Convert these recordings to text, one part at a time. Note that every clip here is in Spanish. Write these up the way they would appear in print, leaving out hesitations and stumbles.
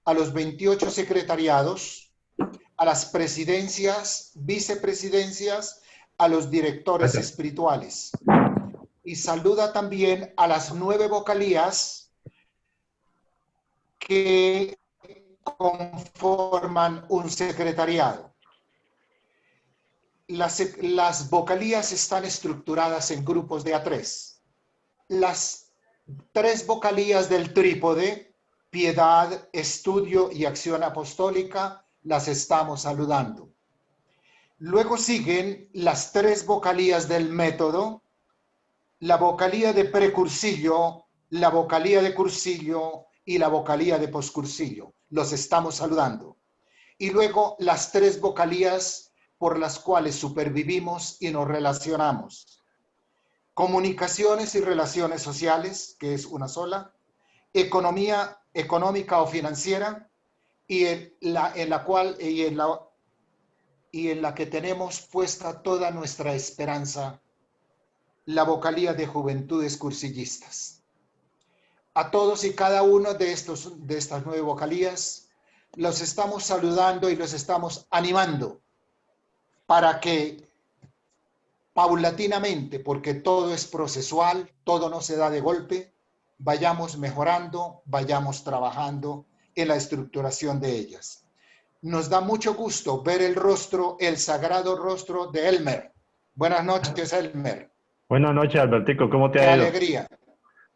a los 28 secretariados, a las presidencias, vicepresidencias, a los directores espirituales. Y saluda también a las 9 vocalías que conforman un secretariado. Las vocalías están estructuradas en grupos de A3. Las 3 vocalías del trípode, piedad, estudio y acción apostólica, las estamos saludando. Luego siguen las 3 vocalías del método, la vocalía de precursillo, la vocalía de cursillo y la vocalía de poscursillo. Los estamos saludando. Y luego las 3 vocalías por las cuales supervivimos y nos relacionamos. Comunicaciones y relaciones sociales, que es una sola. Economía económica o financiera, y en la que tenemos puesta toda nuestra esperanza, la vocalía de juventudes cursillistas. A todos y cada uno de estas 9 vocalías los estamos saludando y los estamos animando para que paulatinamente, porque todo es procesual, todo no se da de golpe, vayamos mejorando, vayamos trabajando en la estructuración de ellas. Nos da mucho gusto ver el rostro, el sagrado rostro de Elmer. Buenas noches, Elmer. Buenas noches, Albertico. ¿Cómo te Qué ha ido? alegría.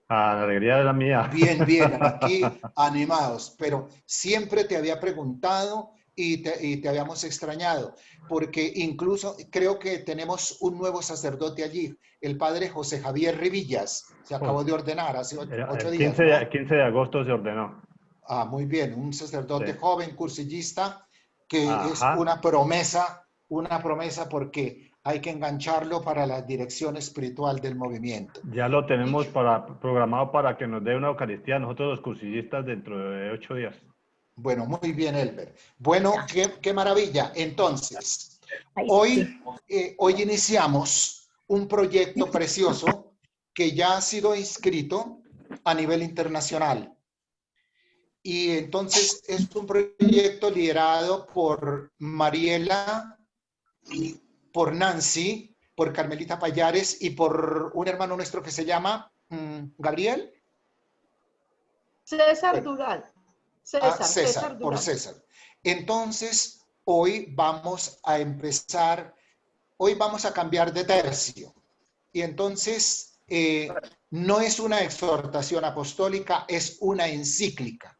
Ah, la alegría de la mía. Bien, bien, aquí animados, pero siempre te había preguntado y te habíamos extrañado, porque incluso creo que tenemos un nuevo sacerdote allí, el padre José Javier Rivillas, se acabó de ordenar hace 8 días, ¿no? 15 de agosto se ordenó. Ah, muy bien, un sacerdote Sí. joven, cursillista, que es Ajá. una promesa porque hay que engancharlo para la dirección espiritual del movimiento. Ya lo tenemos programado para que nos dé una Eucaristía a nosotros los cursillistas dentro de 8 días. Bueno, muy bien, Elber. Bueno, qué maravilla. Entonces, hoy iniciamos un proyecto precioso que ya ha sido inscrito a nivel internacional. Y entonces es un proyecto liderado por Mariela, por Nancy, por Carmelita Payares y por un hermano nuestro que se llama Gabriel. César Dural. César, por César. Entonces, hoy vamos a empezar, hoy vamos a cambiar de tercio. Y entonces, no es una exhortación apostólica, es una encíclica.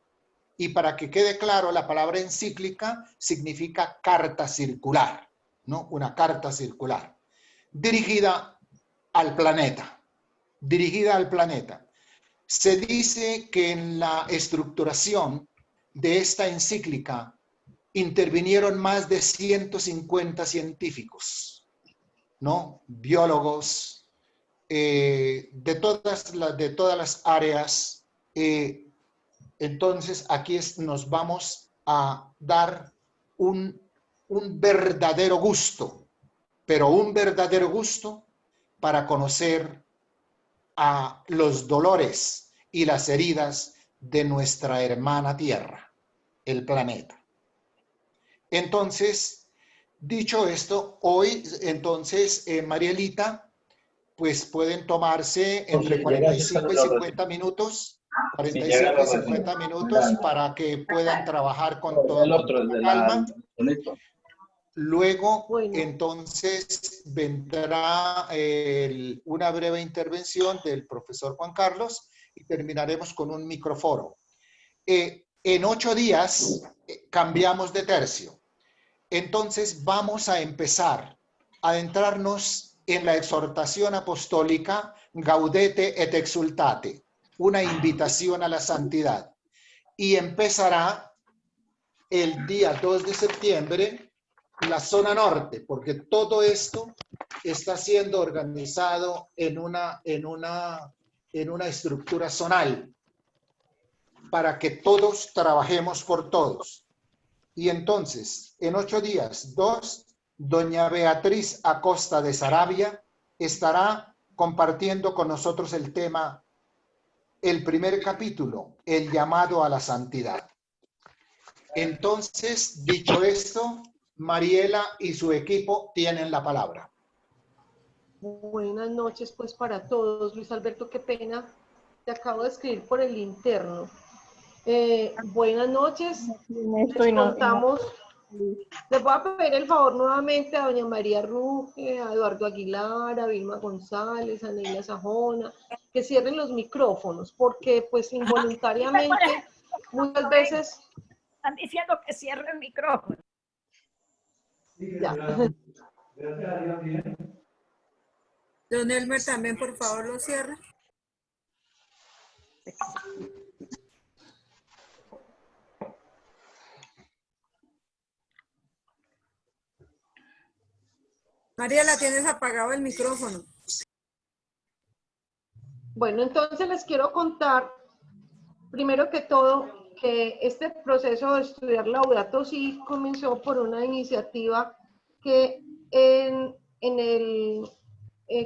Y para que quede claro, la palabra encíclica significa carta circular, ¿no? Una carta circular, dirigida al planeta, Se dice que en la estructuración de esta encíclica intervinieron más de 150 científicos, ¿no? Biólogos, de todas las áreas. Entonces, aquí nos vamos a dar un verdadero gusto, pero un verdadero gusto para conocer a los dolores y las heridas de nuestra hermana Tierra, el planeta. Entonces, dicho esto, hoy, entonces, Marielita, pues pueden tomarse entre 45 y 50 minutos, 45 y 50 minutos para que puedan trabajar con toda calma. Luego, entonces, vendrá una breve intervención del profesor Juan Carlos y terminaremos con un microforo. En 8 días cambiamos de tercio. Entonces, vamos a empezar a adentrarnos en la exhortación apostólica Gaudete et Exultate, una invitación a la santidad. Y empezará el día 2 de septiembre la zona norte, porque todo esto está siendo organizado en una estructura zonal para que todos trabajemos por todos. Y entonces, en 8 días, doña Beatriz Acosta de Sarabia estará compartiendo con nosotros el tema, el primer capítulo, el llamado a la santidad. Entonces, dicho esto, Mariela y su equipo tienen la palabra. Buenas noches pues para todos. Luis Alberto, qué pena, te acabo de escribir por el interno. Buenas noches, les contamos, les voy a pedir el favor nuevamente a doña María Ruge, a Eduardo Aguilar, a Vilma González, a Neila Sajona, que cierren los micrófonos, porque pues involuntariamente muchas veces... Están diciendo que cierre el micrófono. Ya. Don Elmer también, por favor, lo cierra. Mariela, tienes apagado el micrófono. Bueno, entonces les quiero contar, primero que todo, que este proceso de estudiar Laudato Si comenzó por una iniciativa que en el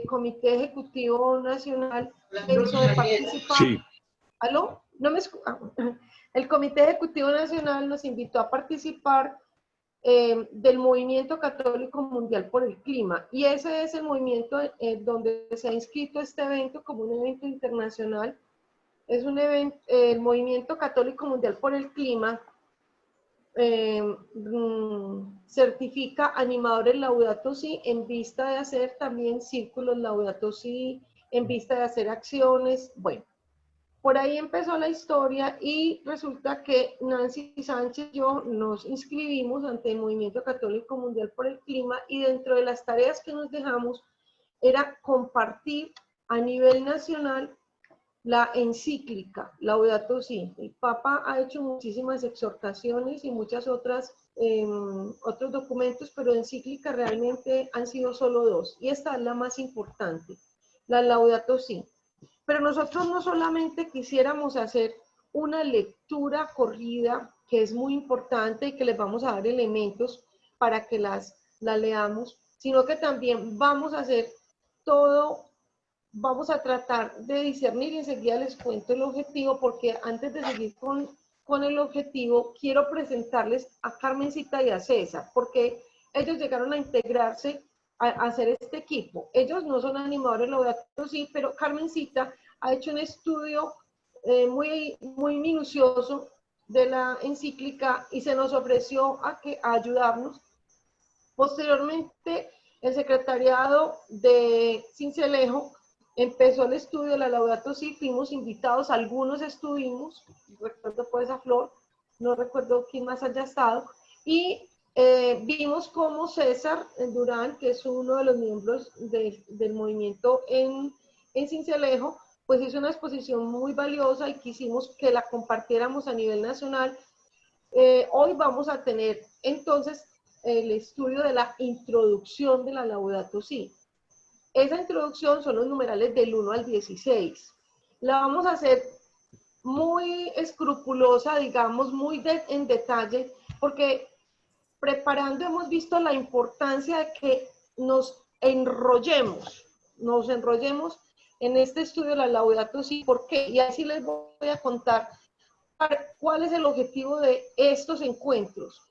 Comité Ejecutivo Nacional hizo de participar. Sí. ¿Aló? ¿No me El Comité Ejecutivo Nacional nos invitó a participar del Movimiento Católico Mundial por el Clima. Y ese es el movimiento donde se ha inscrito este evento como un evento internacional. Es un evento, el Movimiento Católico Mundial por el Clima certifica animadores Laudato Si en vista de hacer también círculos Laudato Si, en vista de hacer acciones. Bueno, por ahí empezó la historia y resulta que Nancy Sánchez y yo nos inscribimos ante el Movimiento Católico Mundial por el Clima y dentro de las tareas que nos dejamos era compartir a nivel nacional la encíclica Laudato Si. El Papa ha hecho muchísimas exhortaciones y muchas otras otros documentos, pero encíclicas realmente han sido solo 2 y esta es la más importante, la Laudato Si. Pero nosotros no solamente quisiéramos hacer una lectura corrida, que es muy importante y que les vamos a dar elementos para que la leamos, sino que también vamos a hacer todo, vamos a tratar de discernir y enseguida les cuento el objetivo, porque antes de seguir con el objetivo, quiero presentarles a Carmencita y a César, porque ellos llegaron a integrarse a hacer este equipo. Ellos no son animadores Laudato Si, pero Carmencita ha hecho un estudio muy minucioso de la encíclica y se nos ofreció a ayudarnos. Posteriormente, el secretariado de Sincelejo empezó el estudio de la Laudato Si, fuimos invitados, algunos estuvimos, recuerdo pues a Flor, no recuerdo quién más haya estado, y vimos cómo César Durán, que es uno de los miembros del movimiento en Sincelejo, pues hizo una exposición muy valiosa y quisimos que la compartiéramos a nivel nacional. Hoy vamos a tener entonces el estudio de la introducción de la Laudato Si. Esa introducción son los numerales del 1 al 16. La vamos a hacer muy escrupulosa, digamos, muy en detalle, porque preparando hemos visto la importancia de que nos enrollemos en este estudio de la Laudato Si. ¿Por qué? Y así les voy a contar cuál es el objetivo de estos encuentros.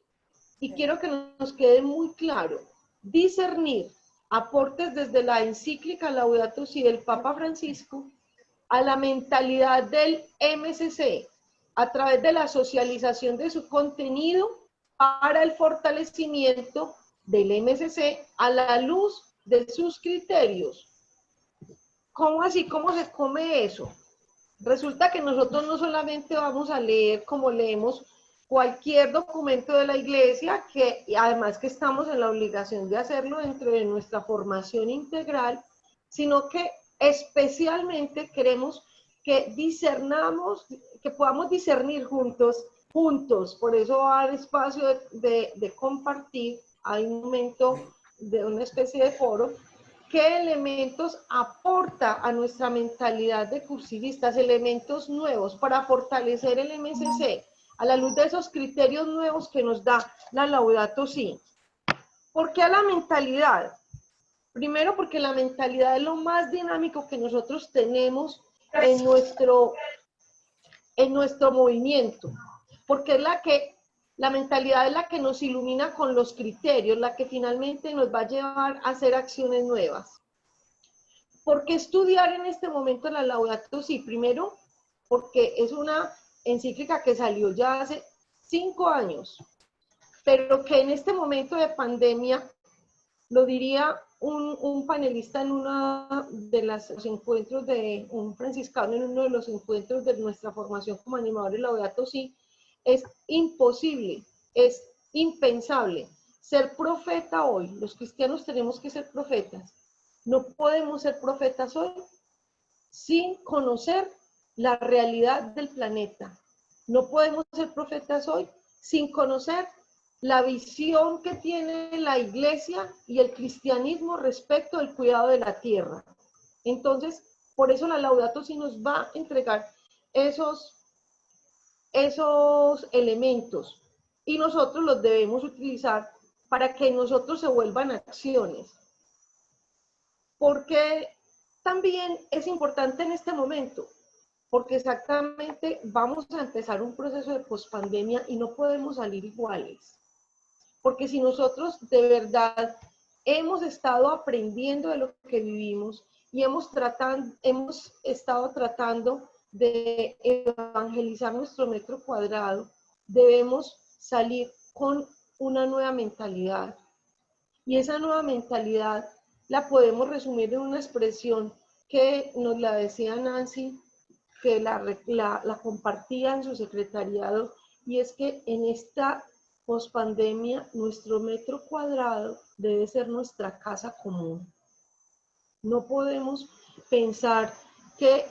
Y quiero que nos quede muy claro, discernir aportes desde la encíclica Laudato Si del Papa Francisco a la mentalidad del MCC a través de la socialización de su contenido para el fortalecimiento del MCC a la luz de sus criterios. ¿Cómo así? ¿Cómo se come eso? Resulta que nosotros no solamente vamos a leer como leemos cualquier documento de la iglesia, que además que estamos en la obligación de hacerlo dentro de nuestra formación integral, sino que especialmente queremos que discernamos, que podamos discernir juntos, por eso va al espacio de compartir, hay un momento de una especie de foro, qué elementos aporta a nuestra mentalidad de cursivistas, elementos nuevos para fortalecer el MCC, a la luz de esos criterios nuevos que nos da la Laudato Si. ¿Por qué a la mentalidad? Primero porque la mentalidad es lo más dinámico que nosotros tenemos en nuestro movimiento, porque es la que La mentalidad es la que nos ilumina con los criterios, la que finalmente nos va a llevar a hacer acciones nuevas. ¿Por qué estudiar en este momento la Laudato Si? Primero, porque es una encíclica que salió ya hace 5 años, pero que en este momento de pandemia, lo diría un panelista en uno de los encuentros de un franciscano, en uno de los encuentros de nuestra formación como animadores Laudato Si, es imposible, es impensable ser profeta hoy. Los cristianos tenemos que ser profetas. No podemos ser profetas hoy sin conocer la realidad del planeta. No podemos ser profetas hoy sin conocer la visión que tiene la iglesia y el cristianismo respecto al cuidado de la tierra. Entonces, por eso la Laudato Si nos va a entregar esos elementos y nosotros los debemos utilizar para que nosotros se vuelvan acciones. Porque también es importante en este momento, porque exactamente vamos a empezar un proceso de pospandemia y no podemos salir iguales. Porque si nosotros de verdad hemos estado aprendiendo de lo que vivimos y hemos estado tratando de evangelizar nuestro metro cuadrado, debemos salir con una nueva mentalidad. Y esa nueva mentalidad la podemos resumir en una expresión que nos la decía Nancy, que la compartía en su secretariado, y es que en esta pospandemia nuestro metro cuadrado debe ser nuestra casa común. No podemos pensar que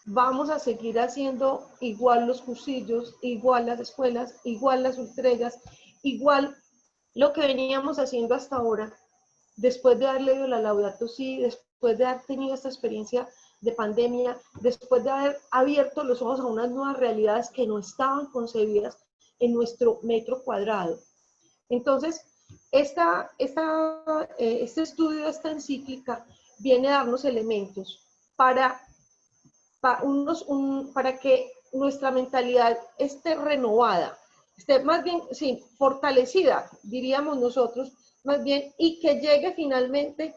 vamos a seguir haciendo igual los cursillos, igual las escuelas, igual las ultregas, igual lo que veníamos haciendo hasta ahora, después de haber leído la Laudato Si, después de haber tenido esta experiencia de pandemia, después de haber abierto los ojos a unas nuevas realidades que no estaban concebidas en nuestro metro cuadrado. Entonces, este estudio, esta encíclica, viene a darnos elementos para que nuestra mentalidad esté renovada, esté más bien, sí, fortalecida, diríamos nosotros, más bien, y que llegue finalmente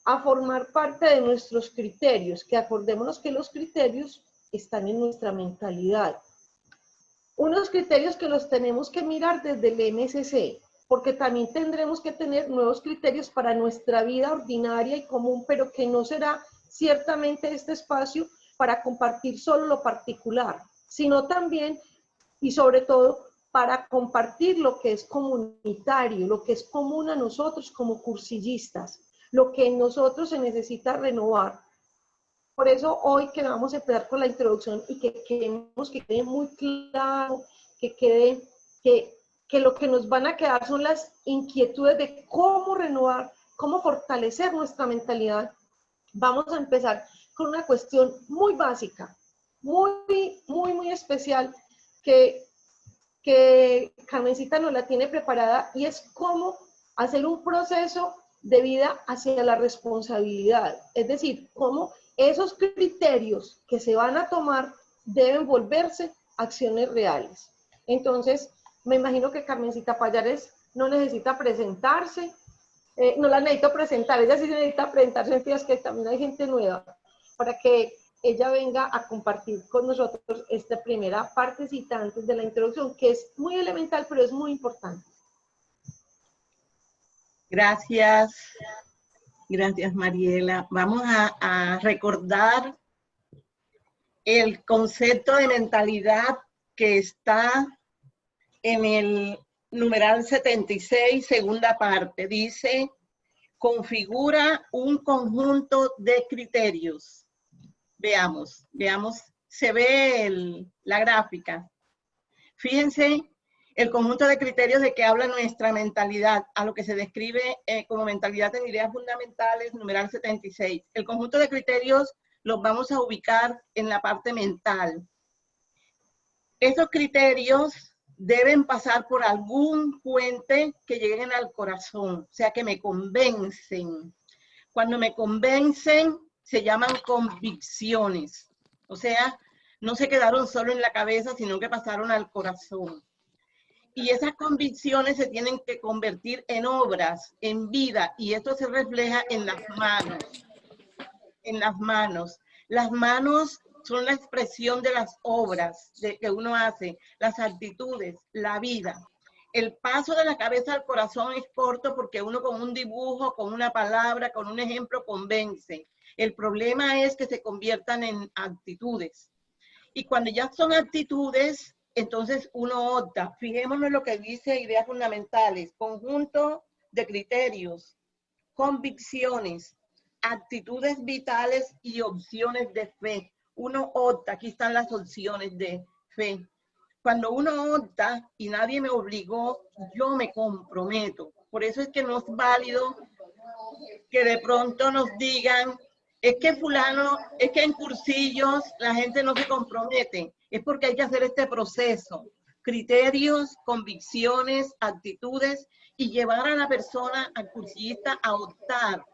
a formar parte de nuestros criterios, que acordémonos que los criterios están en nuestra mentalidad. Unos criterios que los tenemos que mirar desde el MSC, porque también tendremos que tener nuevos criterios para nuestra vida ordinaria y común, pero que no será ciertamente este espacio para compartir solo lo particular, sino también y sobre todo para compartir lo que es comunitario, lo que es común a nosotros como cursillistas, lo que en nosotros se necesita renovar. Por eso hoy que vamos a empezar con la introducción y que queremos que quede muy claro, que lo que nos van a quedar son las inquietudes de cómo renovar, cómo fortalecer nuestra mentalidad. Vamos a empezar con una cuestión muy básica, muy especial, que Carmencita nos la tiene preparada, y es cómo hacer un proceso de vida hacia la responsabilidad. Es decir, cómo esos criterios que se van a tomar deben volverse acciones reales. Entonces, me imagino que Carmencita Payares no necesita presentarse, no la necesito presentar, ella sí necesita presentarse, en que también hay gente nueva, para que ella venga a compartir con nosotros esta primera partecita antes de la introducción, que es muy elemental, pero es muy importante. Gracias. Gracias, Mariela. Vamos a recordar el concepto de mentalidad que está en el numeral 76, segunda parte. Dice, configura un conjunto de criterios. Veamos, se ve la gráfica. Fíjense el conjunto de criterios de que habla nuestra mentalidad, a lo que se describe como mentalidad en ideas fundamentales, numeral 76. El conjunto de criterios los vamos a ubicar en la parte mental. Esos criterios deben pasar por algún puente que lleguen al corazón, o sea, que me convencen. Cuando me convencen, se llaman convicciones. O sea, no se quedaron solo en la cabeza, sino que pasaron al corazón. Y esas convicciones se tienen que convertir en obras, en vida, y esto se refleja en las manos. En las manos. Las manos son la expresión de las obras que uno hace, las actitudes, la vida. El paso de la cabeza al corazón es corto porque uno con un dibujo, con una palabra, con un ejemplo convence. El problema es que se conviertan en actitudes. Y cuando ya son actitudes, entonces uno opta. Fijémonos en lo que dice ideas fundamentales, conjunto de criterios, convicciones, actitudes vitales y opciones de fe. Uno opta, aquí están las opciones de fe. Cuando uno opta y nadie me obligó, yo me comprometo. Por eso es que no es válido que de pronto nos digan, es que fulano, es que en cursillos la gente no se compromete. Es porque hay que hacer este proceso. Criterios, convicciones, actitudes y llevar a la persona, al cursillista, a optar.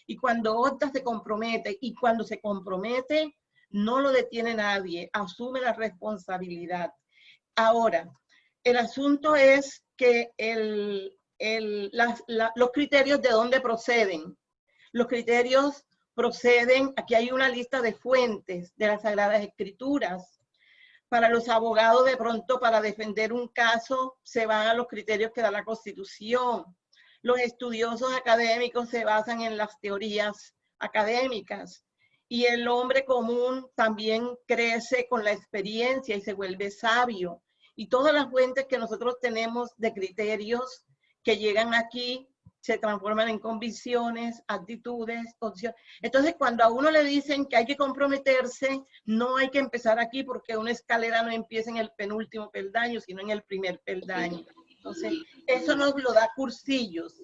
Y cuando opta se compromete. Y cuando se compromete, no lo detiene nadie. Asume la responsabilidad. Ahora, el asunto es que los criterios de dónde proceden. Los criterios proceden, aquí hay una lista de fuentes de las Sagradas Escrituras. Para los abogados, de pronto, para defender un caso, se van a los criterios que da la Constitución. Los estudiosos académicos se basan en las teorías académicas. Y el hombre común también crece con la experiencia y se vuelve sabio. Y todas las fuentes que nosotros tenemos de criterios que llegan aquí se transforman en convicciones, actitudes, opciones. Entonces, cuando a uno le dicen que hay que comprometerse, no hay que empezar aquí porque una escalera no empieza en el penúltimo peldaño, sino en el primer peldaño. Entonces, eso nos lo da cursillos.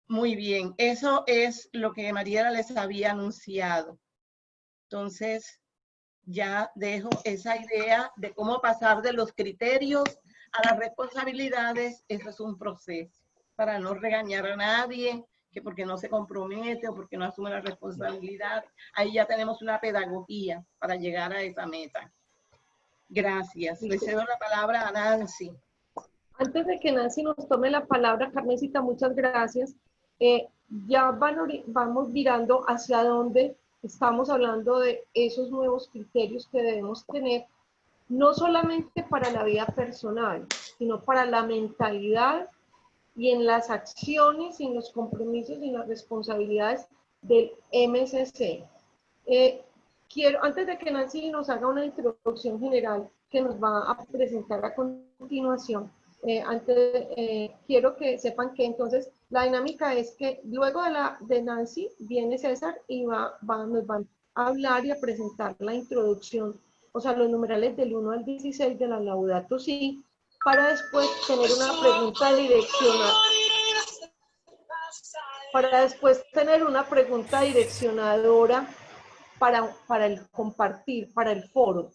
Muy bien, eso es lo que Mariela les había anunciado. Entonces, ya dejo esa idea de cómo pasar de los criterios a las responsabilidades. Eso es un proceso para no regañar a nadie, que porque no se compromete o porque no asume la responsabilidad. Ahí ya tenemos una pedagogía para llegar a esa meta. Gracias. Le cedo la palabra a Nancy. Antes de que Nancy nos tome la palabra, Carmencita, muchas gracias. Ya vamos mirando hacia dónde estamos hablando de esos nuevos criterios que debemos tener, no solamente para la vida personal, sino para la mentalidad y en las acciones, y en los compromisos y en las responsabilidades del MSC. Antes de que Nancy nos haga una introducción general que nos va a presentar a continuación, quiero que sepan que entonces la dinámica es que luego de Nancy viene César y nos van a hablar y a presentar la introducción, o sea, los numerales del 1 al 16 de la Laudato Si, para después tener una pregunta direccionada. Para después tener una pregunta direccionadora para el compartir, para el foro.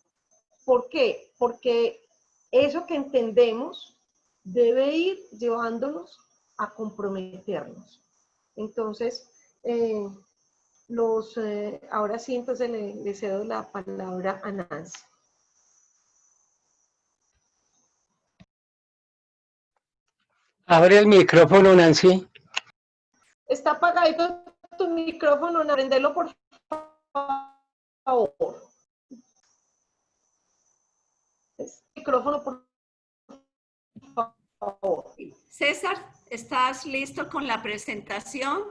¿Por qué? Porque eso que entendemos debe ir llevándonos a comprometernos. Entonces, ahora sí, entonces le cedo la palabra a Nancy. Abre el micrófono, Nancy. Está apagadito tu micrófono, prendelo por favor. Micrófono, por favor. César, ¿estás listo con la presentación?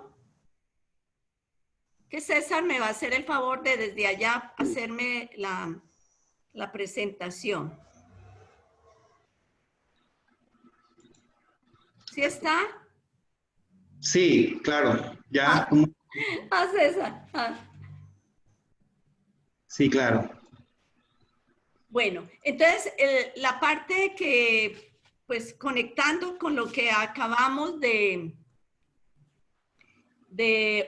Que César me va a hacer el favor de desde allá hacerme la presentación. ¿Sí está? Sí, claro. Ya. César. Sí, claro. Bueno, entonces la parte que, pues conectando con lo que acabamos de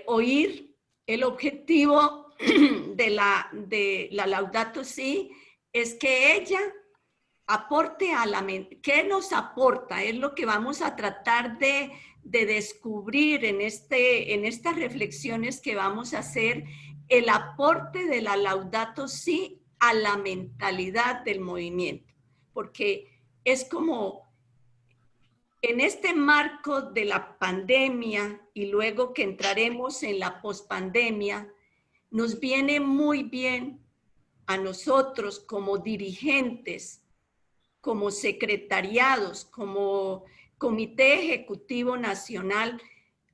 oír, el objetivo de la Laudato Si es que ella aporte a la mente. ¿Qué nos aporta? Es lo que vamos a tratar de descubrir en estas reflexiones que vamos a hacer, el aporte de la Laudato Si a la mentalidad del movimiento. porque es como en este marco de la pandemia y luego que entraremos en la pospandemia, nos viene muy bien a nosotros como dirigentes, como secretariados, como Comité Ejecutivo Nacional,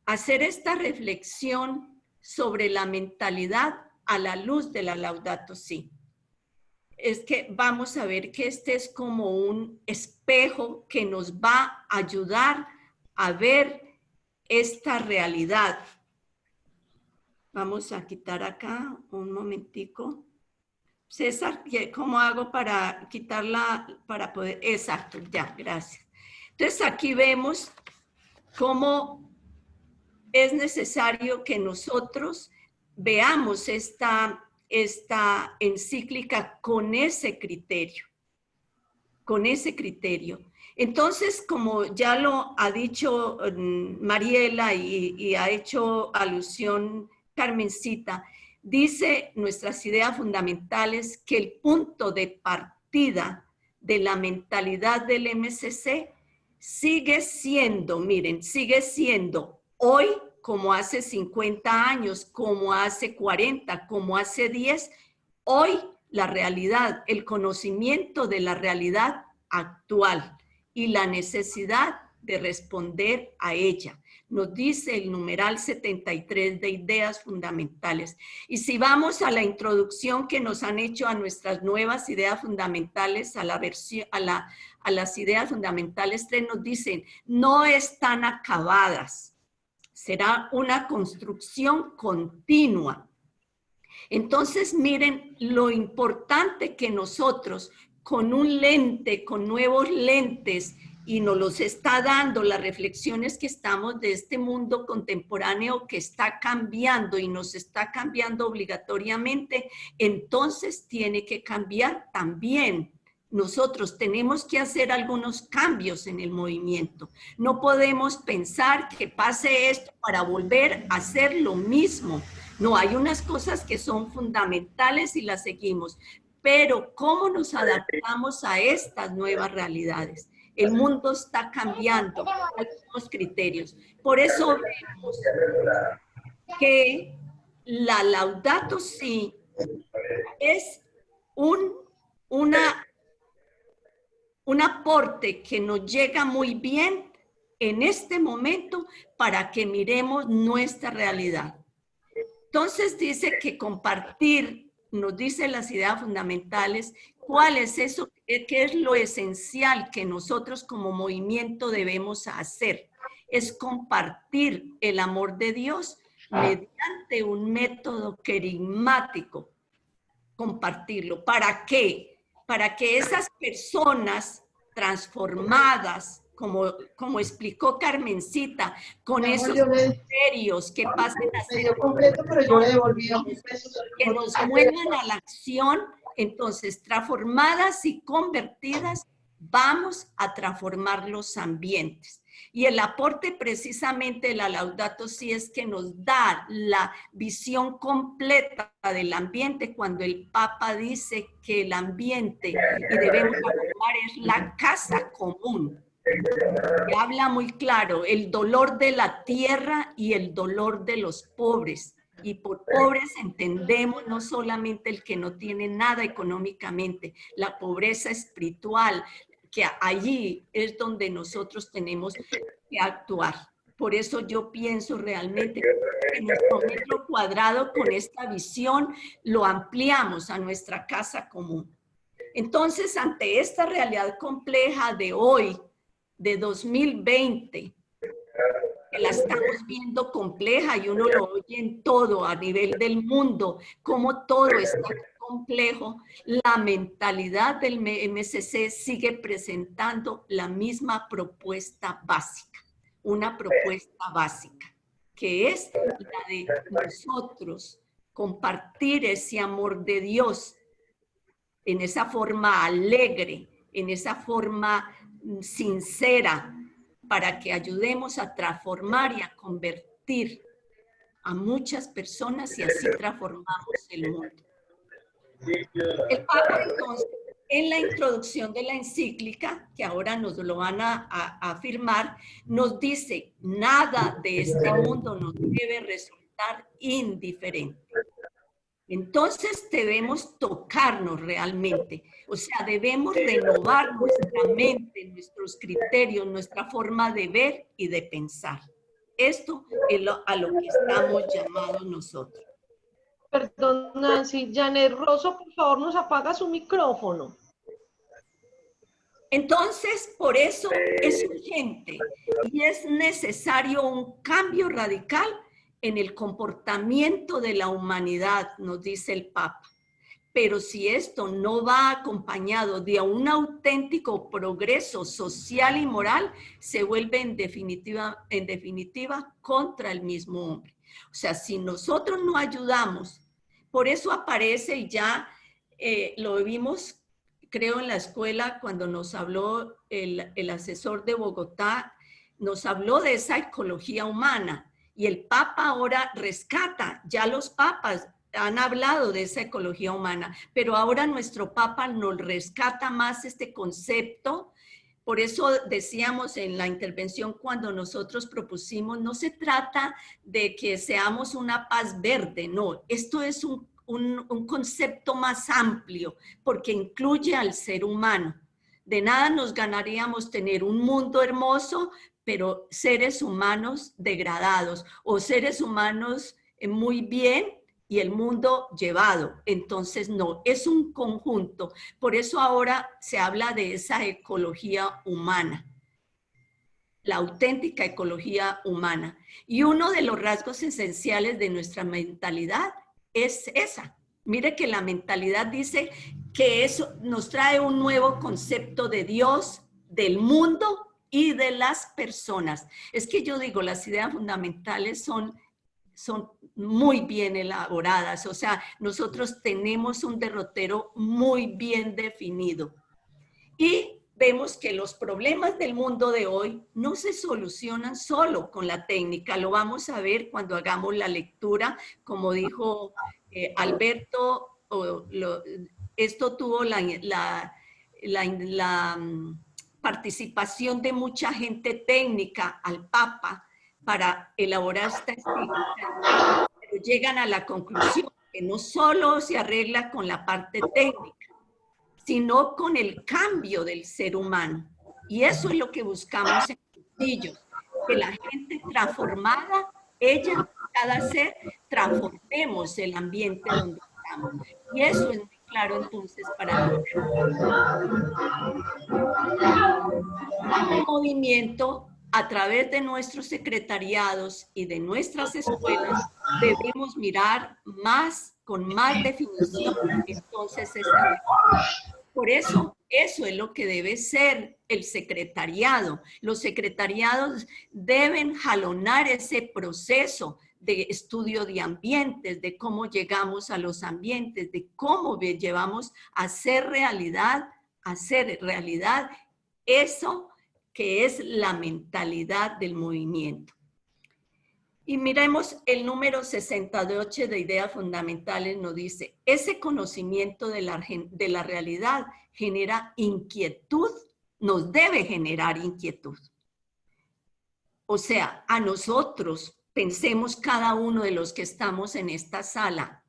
hacer esta reflexión sobre la mentalidad a la luz de la Laudato Si. Es que vamos a ver que este es como un espejo que nos va a ayudar a ver esta realidad. Vamos a quitar acá un momentico. César, ¿cómo hago para quitarla, para poder? Exacto, ya, gracias. Entonces aquí vemos cómo es necesario que nosotros veamos esta encíclica con ese criterio, Entonces, como ya lo ha dicho Mariela y ha hecho alusión Carmencita, dice nuestras ideas fundamentales que el punto de partida de la mentalidad del MSC sigue siendo, miren, sigue siendo hoy como hace 50 años, como hace 40, como hace 10, hoy la realidad, el conocimiento de la realidad actual y la necesidad de responder a ella. Nos dice el numeral 73 de ideas fundamentales. Y si vamos a la introducción que nos han hecho a nuestras nuevas ideas fundamentales, a las ideas fundamentales 3, nos dicen, no están acabadas. Será una construcción continua. Entonces, miren lo importante que nosotros, con un lente, con nuevos lentes, y nos los está dando las reflexiones que estamos de este mundo contemporáneo que está cambiando y nos está cambiando obligatoriamente, entonces tiene que cambiar también. Nosotros tenemos que hacer algunos cambios en el movimiento. No podemos pensar que pase esto para volver a hacer lo mismo. No, hay unas cosas que son fundamentales y las seguimos. Pero ¿cómo nos adaptamos a estas nuevas realidades? El mundo está cambiando, hay unos criterios. Por eso vemos que la Laudato Si es un aporte que nos llega muy bien en este momento para que miremos nuestra realidad. Entonces dice que compartir, nos dice las ideas fundamentales, ¿cuál es eso? ¿Qué es lo esencial que nosotros como movimiento debemos hacer? Es compartir el amor de Dios mediante un método querigmático. Compartirlo. ¿Para qué? Para que esas personas transformadas, como explicó Carmencita, con esos criterios que pasen a ser completo, pero yo le devolví que nos muevan a la acción, entonces transformadas y convertidas, vamos a transformar los ambientes. Y el aporte precisamente de la Laudato Si es que nos da la visión completa del ambiente cuando el Papa dice que el ambiente y debemos transformar es la casa común. Y habla muy claro, el dolor de la tierra y el dolor de los pobres. Y por pobres entendemos no solamente el que no tiene nada económicamente, la pobreza espiritual, que allí es donde nosotros tenemos que actuar. Por eso yo pienso realmente que nuestro metro cuadrado con esta visión lo ampliamos a nuestra casa común. Entonces, ante esta realidad compleja de hoy, de 2020, que la estamos viendo compleja y uno lo oye en todo a nivel del mundo, como todo está complejo, la mentalidad del MSC sigue presentando la misma propuesta básica, una propuesta básica, que es la de nosotros compartir ese amor de Dios en esa forma alegre, en esa forma sincera, para que ayudemos a transformar y a convertir a muchas personas y así transformamos el mundo. El Papa entonces en la introducción de la encíclica, que ahora nos lo van a afirmar, nos dice, nada de este mundo nos debe resultar indiferente. Entonces debemos tocarnos realmente, o sea, debemos renovar nuestra mente, nuestros criterios, nuestra forma de ver y de pensar. Esto es a lo que estamos llamados nosotros. Perdón, Nancy. Janet Rosso, por favor, nos apaga su micrófono. Entonces, por eso es urgente y es necesario un cambio radical en el comportamiento de la humanidad, nos dice el Papa. Pero si esto no va acompañado de un auténtico progreso social y moral, se vuelve en definitiva contra el mismo hombre. O sea, si nosotros no ayudamos, por eso aparece y ya lo vimos, creo, en la escuela cuando nos habló el asesor de Bogotá, nos habló de esa ecología humana. Y el Papa ahora rescata, ya los papas han hablado de esa ecología humana, pero ahora nuestro Papa nos rescata más este concepto. Por eso decíamos en la intervención cuando nosotros propusimos, no se trata de que seamos una paz verde, no, esto es un concepto más amplio porque incluye al ser humano. De nada nos ganaríamos tener un mundo hermoso, pero seres humanos degradados o seres humanos muy bien y el mundo llevado. Entonces, no, es un conjunto. Por eso ahora se habla de esa ecología humana, la auténtica ecología humana. Y uno de los rasgos esenciales de nuestra mentalidad es esa. Mire que la mentalidad dice que eso nos trae un nuevo concepto de Dios, del mundo y de las personas. Es que yo digo, las ideas fundamentales son muy bien elaboradas, o sea, nosotros tenemos un derrotero muy bien definido. Y vemos que los problemas del mundo de hoy no se solucionan solo con la técnica, lo vamos a ver cuando hagamos la lectura, como dijo Alberto, esto tuvo la participación de mucha gente técnica al Papa para elaborar esta encíclica, pero llegan a la conclusión que no solo se arregla con la parte técnica, sino con el cambio del ser humano. Y eso es lo que buscamos en Cursillos, que la gente transformada, ella, cada ser, transformemos el ambiente donde estamos. Y eso es muy claro entonces para el movimiento. A través de nuestros secretariados y de nuestras escuelas debemos mirar más, con más definición, entonces por eso, eso es lo que debe ser el secretariado. Los secretariados deben jalonar ese proceso de estudio de ambientes, de cómo llegamos a los ambientes, de cómo llevamos a hacer realidad eso que es la mentalidad del movimiento. Y miremos el número 68 de ideas fundamentales, nos dice, ese conocimiento de la realidad genera inquietud, nos debe generar inquietud. O sea, a nosotros, pensemos cada uno de los que estamos en esta sala,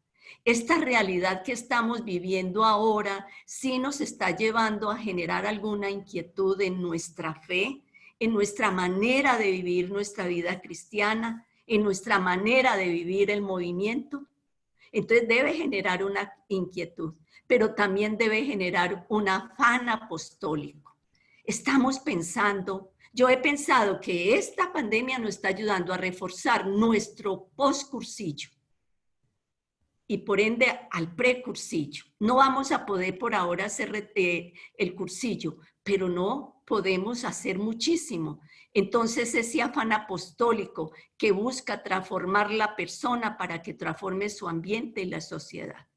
esta realidad que estamos viviendo ahora sí nos está llevando a generar alguna inquietud en nuestra fe, en nuestra manera de vivir nuestra vida cristiana, en nuestra manera de vivir el movimiento. Entonces debe generar una inquietud, pero también debe generar un afán apostólico. Estamos pensando, yo he pensado que esta pandemia nos está ayudando a reforzar nuestro postcursillo y por ende al precursillo. No vamos a poder por ahora hacer el cursillo, pero no podemos hacer muchísimo. Entonces ese afán apostólico que busca transformar la persona para que transforme su ambiente y la sociedad.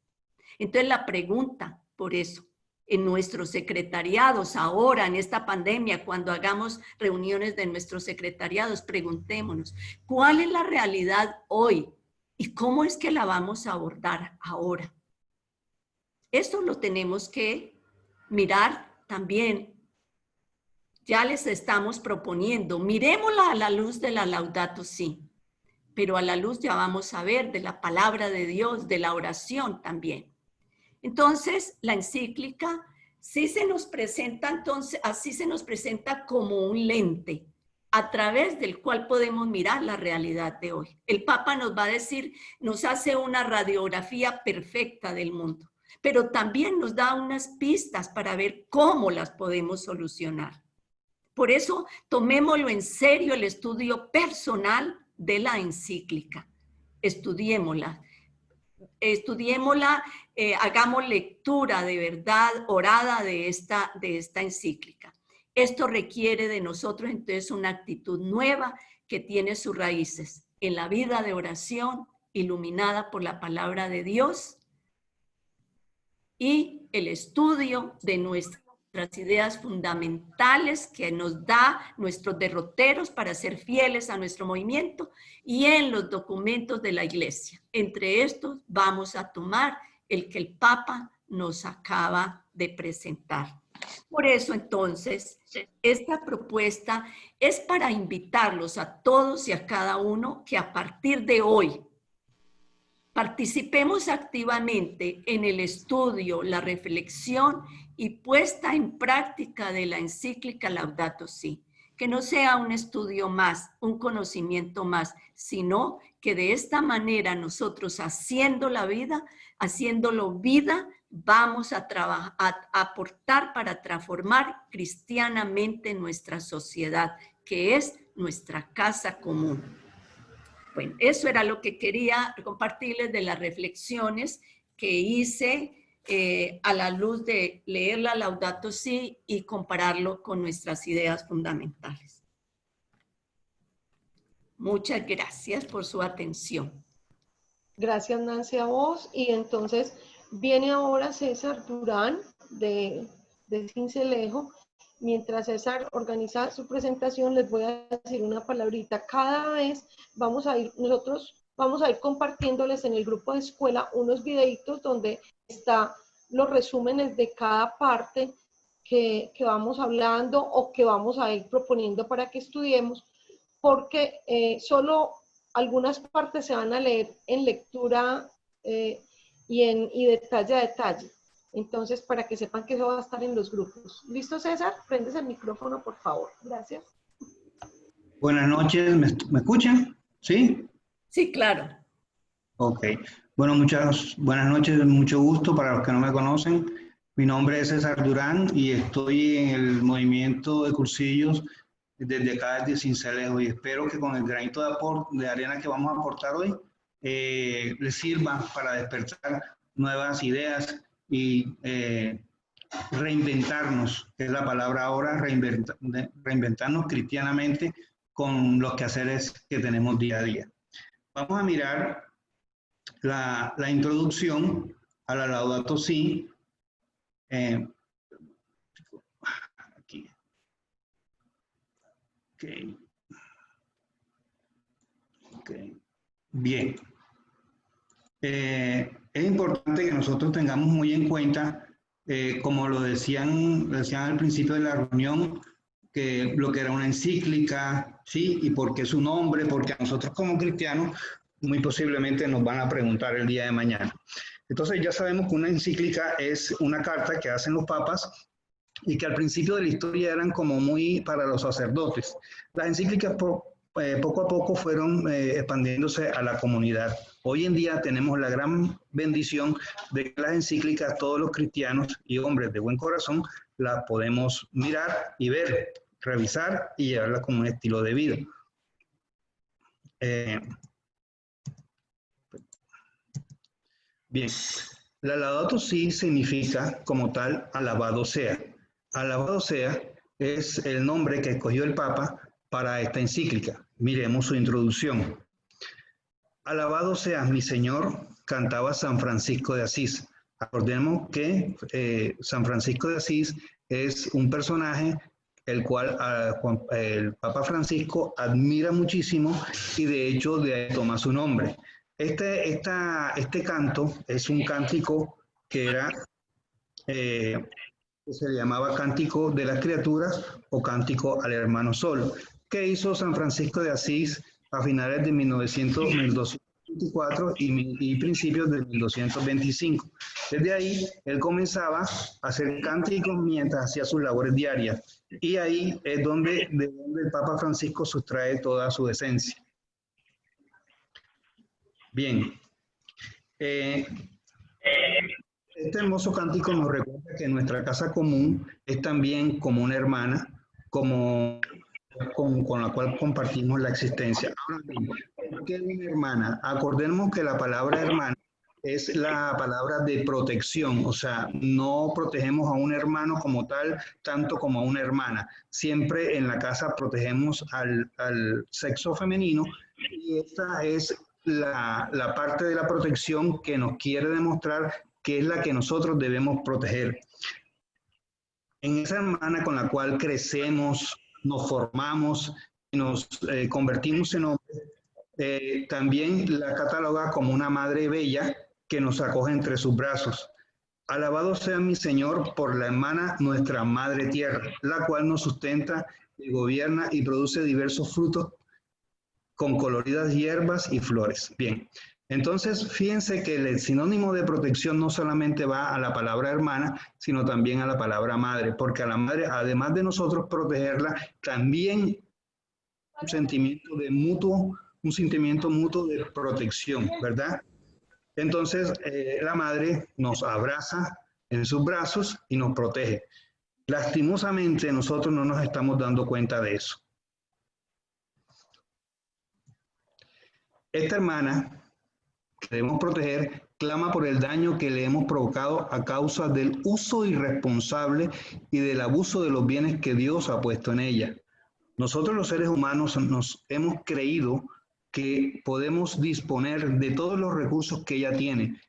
Entonces la pregunta, por eso, en nuestros secretariados, ahora en esta pandemia, cuando hagamos reuniones de nuestros secretariados, preguntémonos, ¿cuál es la realidad hoy? ¿Y cómo es que la vamos a abordar ahora? Esto lo tenemos que mirar también, ya les estamos proponiendo, mirémosla a la luz de la Laudato Si, pero a la luz ya vamos a ver de la palabra de Dios, de la oración también. Entonces, la encíclica sí se nos presenta, entonces, así se nos presenta como un lente a través del cual podemos mirar la realidad de hoy. El Papa nos va a decir, nos hace una radiografía perfecta del mundo, pero también nos da unas pistas para ver cómo las podemos solucionar. Por eso, tomémoslo en serio el estudio personal de la encíclica. Estudiémosla, hagamos lectura de verdad orada de esta encíclica. Esto requiere de nosotros entonces una actitud nueva que tiene sus raíces en la vida de oración iluminada por la palabra de Dios y el estudio de nuestras ideas fundamentales que nos da nuestros derroteros para ser fieles a nuestro movimiento y en los documentos de la Iglesia. Entre estos vamos a tomar el que el Papa nos acaba de presentar. Por eso, entonces, esta propuesta es para invitarlos a todos y a cada uno que a partir de hoy participemos activamente en el estudio, la reflexión y puesta en práctica de la encíclica Laudato Si. Que no sea un estudio más, un conocimiento más, sino que de esta manera nosotros haciéndolo vida, vamos a aportar para transformar cristianamente nuestra sociedad, que es nuestra casa común. Bueno, eso era lo que quería compartirles de las reflexiones que hice a la luz de leer la Laudato Si y compararlo con nuestras ideas fundamentales. Muchas gracias por su atención. Gracias, Nancy, a vos. Y entonces viene ahora César Durán de Sincelejo. Mientras César organiza su presentación, les voy a decir una palabrita. Cada vez nosotros vamos a ir compartiéndoles en el grupo de escuela unos videitos donde están los resúmenes de cada parte que vamos hablando o que vamos a ir proponiendo para que estudiemos, porque solo algunas partes se van a leer en lectura y detalle a detalle. Entonces, para que sepan que eso va a estar en los grupos. ¿Listo, César? Prendes el micrófono, por favor. Gracias. Buenas noches, ¿me escuchan? ¿Sí? Sí, claro. Ok. Bueno, buenas noches, mucho gusto para los que no me conocen. Mi nombre es César Durán y estoy en el movimiento de cursillos desde acá de Sincelejo y espero que con el granito de arena que vamos a aportar hoy les sirva para despertar nuevas ideas y reinventarnos, que es la palabra ahora, reinventarnos cristianamente con los quehaceres que tenemos día a día. Vamos a mirar la introducción a la Laudato Si. Aquí. Okay. Bien. Es importante que nosotros tengamos muy en cuenta, como lo decían al principio de la reunión, que lo que era una encíclica, ¿sí? Y por qué su nombre, porque a nosotros como cristianos muy posiblemente nos van a preguntar el día de mañana. Entonces ya sabemos que una encíclica es una carta que hacen los papas y que al principio de la historia eran como muy para los sacerdotes. Las encíclicas poco a poco fueron expandiéndose a la comunidad. Hoy en día tenemos la gran bendición de que las encíclicas, todos los cristianos y hombres de buen corazón, las podemos mirar y ver, revisar y llevarlas como un estilo de vida. Bien, la Laudato Si significa como tal alabado sea. Alabado sea es el nombre que escogió el Papa para esta encíclica. Miremos su introducción. Alabado seas mi Señor, cantaba San Francisco de Asís. Acordemos que San Francisco de Asís es un personaje el cual el Papa Francisco admira muchísimo y de hecho de ahí toma su nombre. Este canto es un cántico que era que se le llamaba Cántico de las Criaturas o Cántico al Hermano Sol, que hizo San Francisco de Asís a finales de 1224 y principios de 1225. Desde ahí, él comenzaba a hacer cánticos mientras hacía sus labores diarias. Y ahí es de donde el Papa Francisco sustrae toda su esencia. Bien. Este hermoso cántico nos recuerda que nuestra casa común es también como una hermana, con la cual compartimos la existencia. Ahora bien, ¿por qué una hermana? Acordemos que la palabra hermana es la palabra de protección, o sea, no protegemos a un hermano como tal, tanto como a una hermana. Siempre en la casa protegemos al sexo femenino y esta es la parte de la protección que nos quiere demostrar que es la que nosotros debemos proteger. En esa hermana con la cual crecemos, nos formamos y nos convertimos en hombres, también la cataloga como una madre bella que nos acoge entre sus brazos. Alabado sea mi Señor por la hermana, nuestra madre tierra, la cual nos sustenta y gobierna y produce diversos frutos con coloridas hierbas y flores. Bien, entonces fíjense que el sinónimo de protección no solamente va a la palabra hermana, sino también a la palabra madre, porque a la madre, además de nosotros protegerla, también un sentimiento mutuo de protección, ¿verdad? Entonces, la madre nos abraza en sus brazos y nos protege. Lastimosamente, nosotros no nos estamos dando cuenta de eso. Esta hermana que debemos proteger clama por el daño que le hemos provocado a causa del uso irresponsable y del abuso de los bienes que Dios ha puesto en ella. Nosotros los seres humanos nos hemos creído que podemos disponer de todos los recursos que ella tiene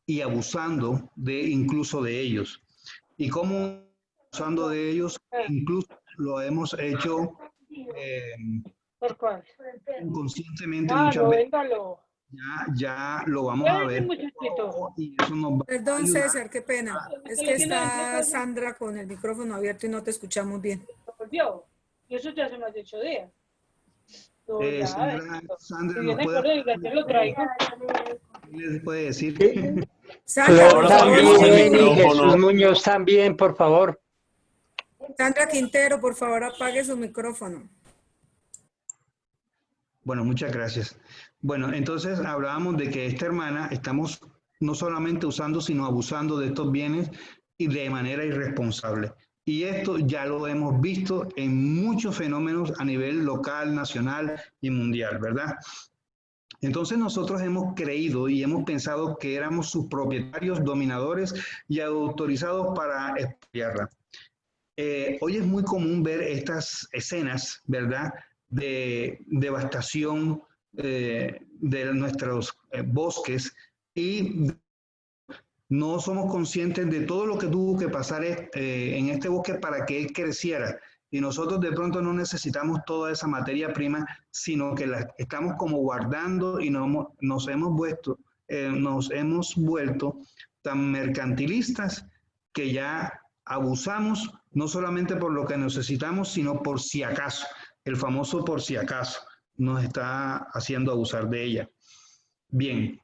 y abusando incluso de ellos. Y como abusando de ellos, incluso lo hemos hecho inconscientemente muchas veces. Ya lo vamos a ver. Y eso nos va Perdón, César, qué pena. Es que está Sandra con el micrófono abierto y no te escuchamos bien. Y eso ya hace más de 8 días. Sandra, Si ¿nos viene puede, por el te lo traigo. ¿qué les puede decir? Sandra, Flor por favor, también y Jesús Muñoz también, por favor. Sandra Quintero, por favor, apague su micrófono. Bueno, muchas gracias. Bueno, entonces hablábamos de que esta hermana estamos no solamente usando, sino abusando de estos bienes y de manera irresponsable. Y esto ya lo hemos visto en muchos fenómenos a nivel local, nacional y mundial, ¿verdad? Entonces nosotros hemos creído y hemos pensado que éramos sus propietarios, dominadores y autorizados para expropiarla. Hoy es muy común ver estas escenas, ¿verdad?, de devastación de nuestros bosques y no somos conscientes de todo lo que tuvo que pasar en este bosque para que él creciera. Y nosotros de pronto no necesitamos toda esa materia prima, sino que la estamos como guardando y nos hemos vuelto tan mercantilistas que ya abusamos no solamente por lo que necesitamos, sino por si acaso. El famoso por si acaso nos está haciendo abusar de ella. Bien.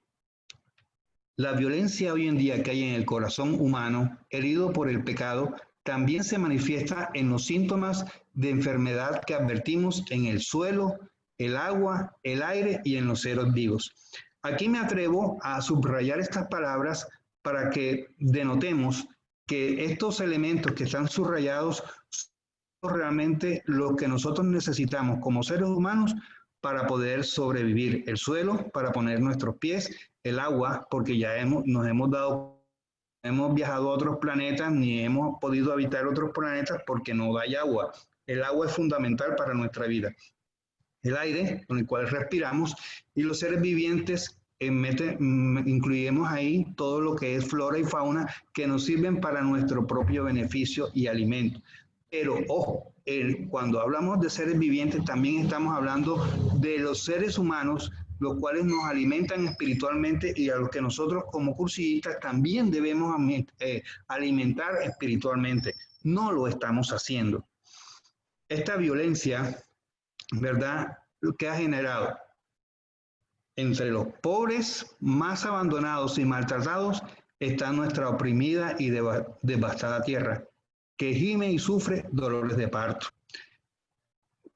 La violencia hoy en día que hay en el corazón humano, herido por el pecado, también se manifiesta en los síntomas de enfermedad que advertimos en el suelo, el agua, el aire y en los seres vivos. Aquí me atrevo a subrayar estas palabras para que denotemos que estos elementos que están subrayados son realmente lo que nosotros necesitamos como seres humanos para poder sobrevivir. El suelo para poner nuestros pies, el agua porque ya hemos viajado a otros planetas ni hemos podido habitar otros planetas porque no hay agua. El agua es fundamental para nuestra vida. El aire con el cual respiramos y los seres vivientes, incluimos ahí todo lo que es flora y fauna que nos sirven para nuestro propio beneficio y alimento. Pero ojo, cuando hablamos de seres vivientes también estamos hablando de los seres humanos los cuales nos alimentan espiritualmente y a los que nosotros como cursistas también debemos alimentar espiritualmente. No lo estamos haciendo. Esta violencia, ¿verdad?, lo que ha generado entre los pobres más abandonados y maltratados está nuestra oprimida y devastada tierra, que gime y sufre dolores de parto.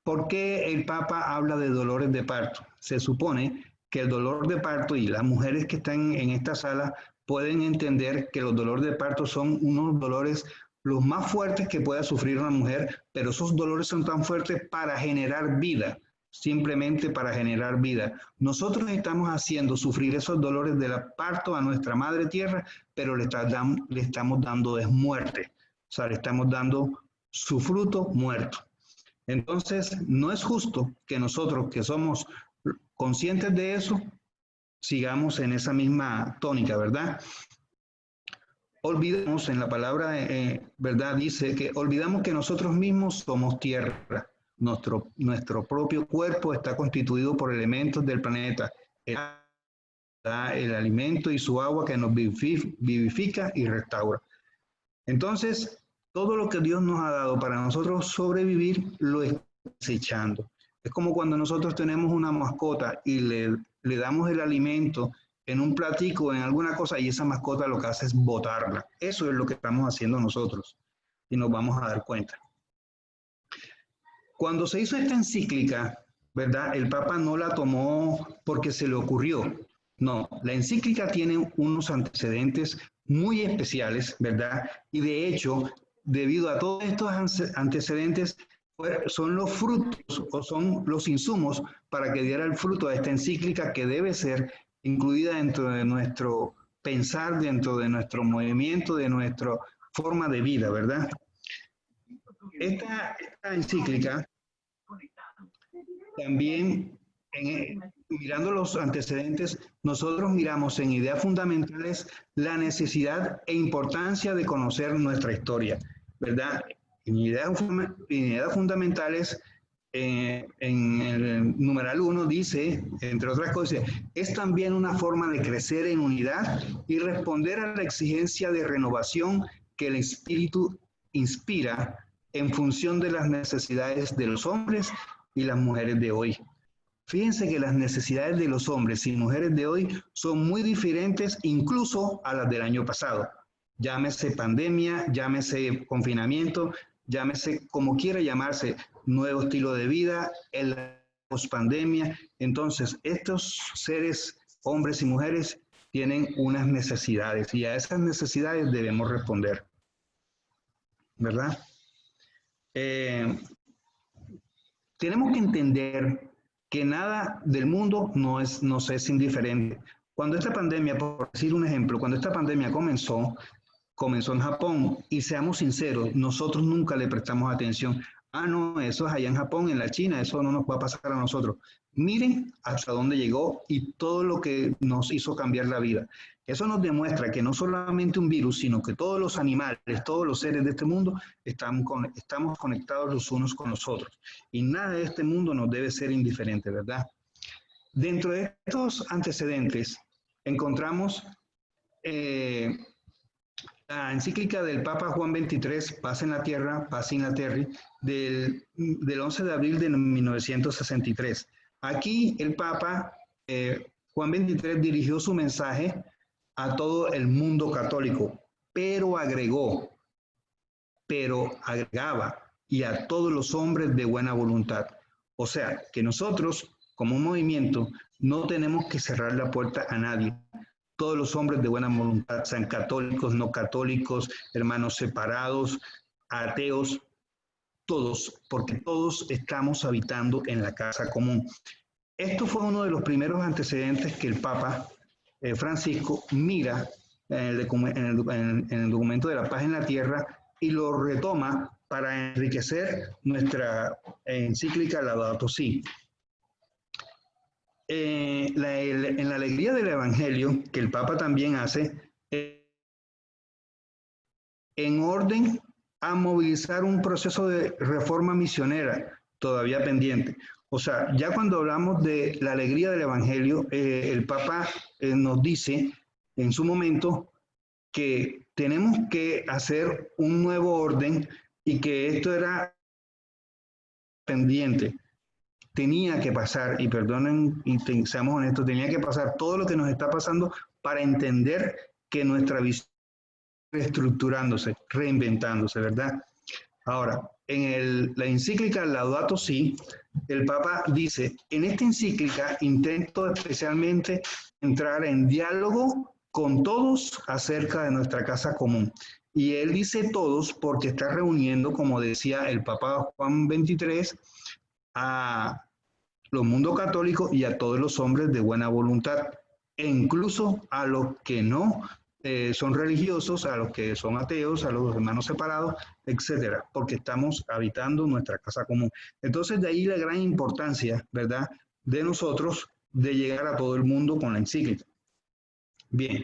¿Por qué el Papa habla de dolores de parto? Se supone que el dolor de parto, y las mujeres que están en esta sala pueden entender que los dolores de parto son unos dolores los más fuertes que pueda sufrir una mujer, pero esos dolores son tan fuertes para generar vida, simplemente para generar vida. Nosotros estamos haciendo sufrir esos dolores del parto a nuestra madre tierra, pero le estamos dando desmuerte, o sea, le estamos dando su fruto muerto. Entonces, no es justo que nosotros, que somos conscientes de eso, sigamos en esa misma tónica, ¿verdad? Olvidamos, en la palabra, ¿verdad? Dice que olvidamos que nosotros mismos somos tierra. Nuestro propio cuerpo está constituido por elementos del planeta. El alimento y su agua que nos vivifica y restaura. Entonces, todo lo que Dios nos ha dado para nosotros sobrevivir, lo está desechando. Es como cuando nosotros tenemos una mascota y le damos el alimento en un platico, en alguna cosa, y esa mascota lo que hace es botarla. Eso es lo que estamos haciendo nosotros, y nos vamos a dar cuenta. Cuando se hizo esta encíclica, ¿verdad?, el Papa no la tomó porque se le ocurrió. No, la encíclica tiene unos antecedentes muy especiales, ¿verdad? Y de hecho, debido a todos estos antecedentes, son los frutos o son los insumos para que diera el fruto a esta encíclica, que debe ser incluida dentro de nuestro pensar, dentro de nuestro movimiento, de nuestra forma de vida, ¿verdad? Esta encíclica también, mirando los antecedentes, nosotros miramos en ideas fundamentales la necesidad e importancia de conocer nuestra historia, ¿verdad? En ideas fundamentales, en el numeral 1 dice, entre otras cosas, es también una forma de crecer en unidad y responder a la exigencia de renovación que el Espíritu inspira en función de las necesidades de los hombres y las mujeres de hoy. Fíjense que las necesidades de los hombres y mujeres de hoy son muy diferentes incluso a las del año pasado. Llámese pandemia, llámese confinamiento, llámese como quiera llamarse, nuevo estilo de vida, el pospandemia. Entonces, estos seres, hombres y mujeres, tienen unas necesidades y a esas necesidades debemos responder, ¿verdad? Tenemos que entender que nada del mundo nos es indiferente. Cuando esta pandemia, por decir un ejemplo, cuando esta pandemia comenzó en Japón, y seamos sinceros, nosotros nunca le prestamos atención. Ah, no, eso es allá en Japón, en la China, eso no nos va a pasar a nosotros. Miren hasta dónde llegó y todo lo que nos hizo cambiar la vida. Eso nos demuestra que no solamente un virus, sino que todos los animales, todos los seres de este mundo, estamos conectados los unos con los otros. Y nada de este mundo nos debe ser indiferente, ¿verdad? Dentro de estos antecedentes encontramos la encíclica del Papa Juan XXIII, Paz en la Tierra, Paz in la Terra, del 11 de abril de 1963. Aquí el Papa Juan XXIII dirigió su mensaje a todo el mundo católico, pero agregaba, y a todos los hombres de buena voluntad. O sea, que nosotros, como un movimiento, no tenemos que cerrar la puerta a nadie. Todos los hombres de buena voluntad, sean católicos, no católicos, hermanos separados, ateos, todos, porque todos estamos habitando en la casa común. Esto fue uno de los primeros antecedentes que el Papa Francisco mira en el documento de la Paz en la Tierra y lo retoma para enriquecer nuestra encíclica Laudato Si. En la alegría del Evangelio, que el Papa también hace, en orden a movilizar un proceso de reforma misionera todavía pendiente. O sea, ya cuando hablamos de la alegría del Evangelio, el Papa nos dice en su momento que tenemos que hacer un nuevo orden y que esto era pendiente. Tenía que pasar, y perdonen, y seamos honestos, tenía que pasar todo lo que nos está pasando para entender que nuestra visión reestructurándose, reinventándose, ¿verdad? Ahora, en la encíclica Laudato Si, el Papa dice, en esta encíclica intento especialmente entrar en diálogo con todos acerca de nuestra casa común. Y él dice todos porque está reuniendo, como decía el Papa Juan XXIII, a los mundos católicos y a todos los hombres de buena voluntad, e incluso a los que no son religiosos, a los que son ateos, a los hermanos separados, etcétera, porque estamos habitando nuestra casa común. Entonces, de ahí la gran importancia, ¿verdad?, de nosotros de llegar a todo el mundo con la encíclica. Bien,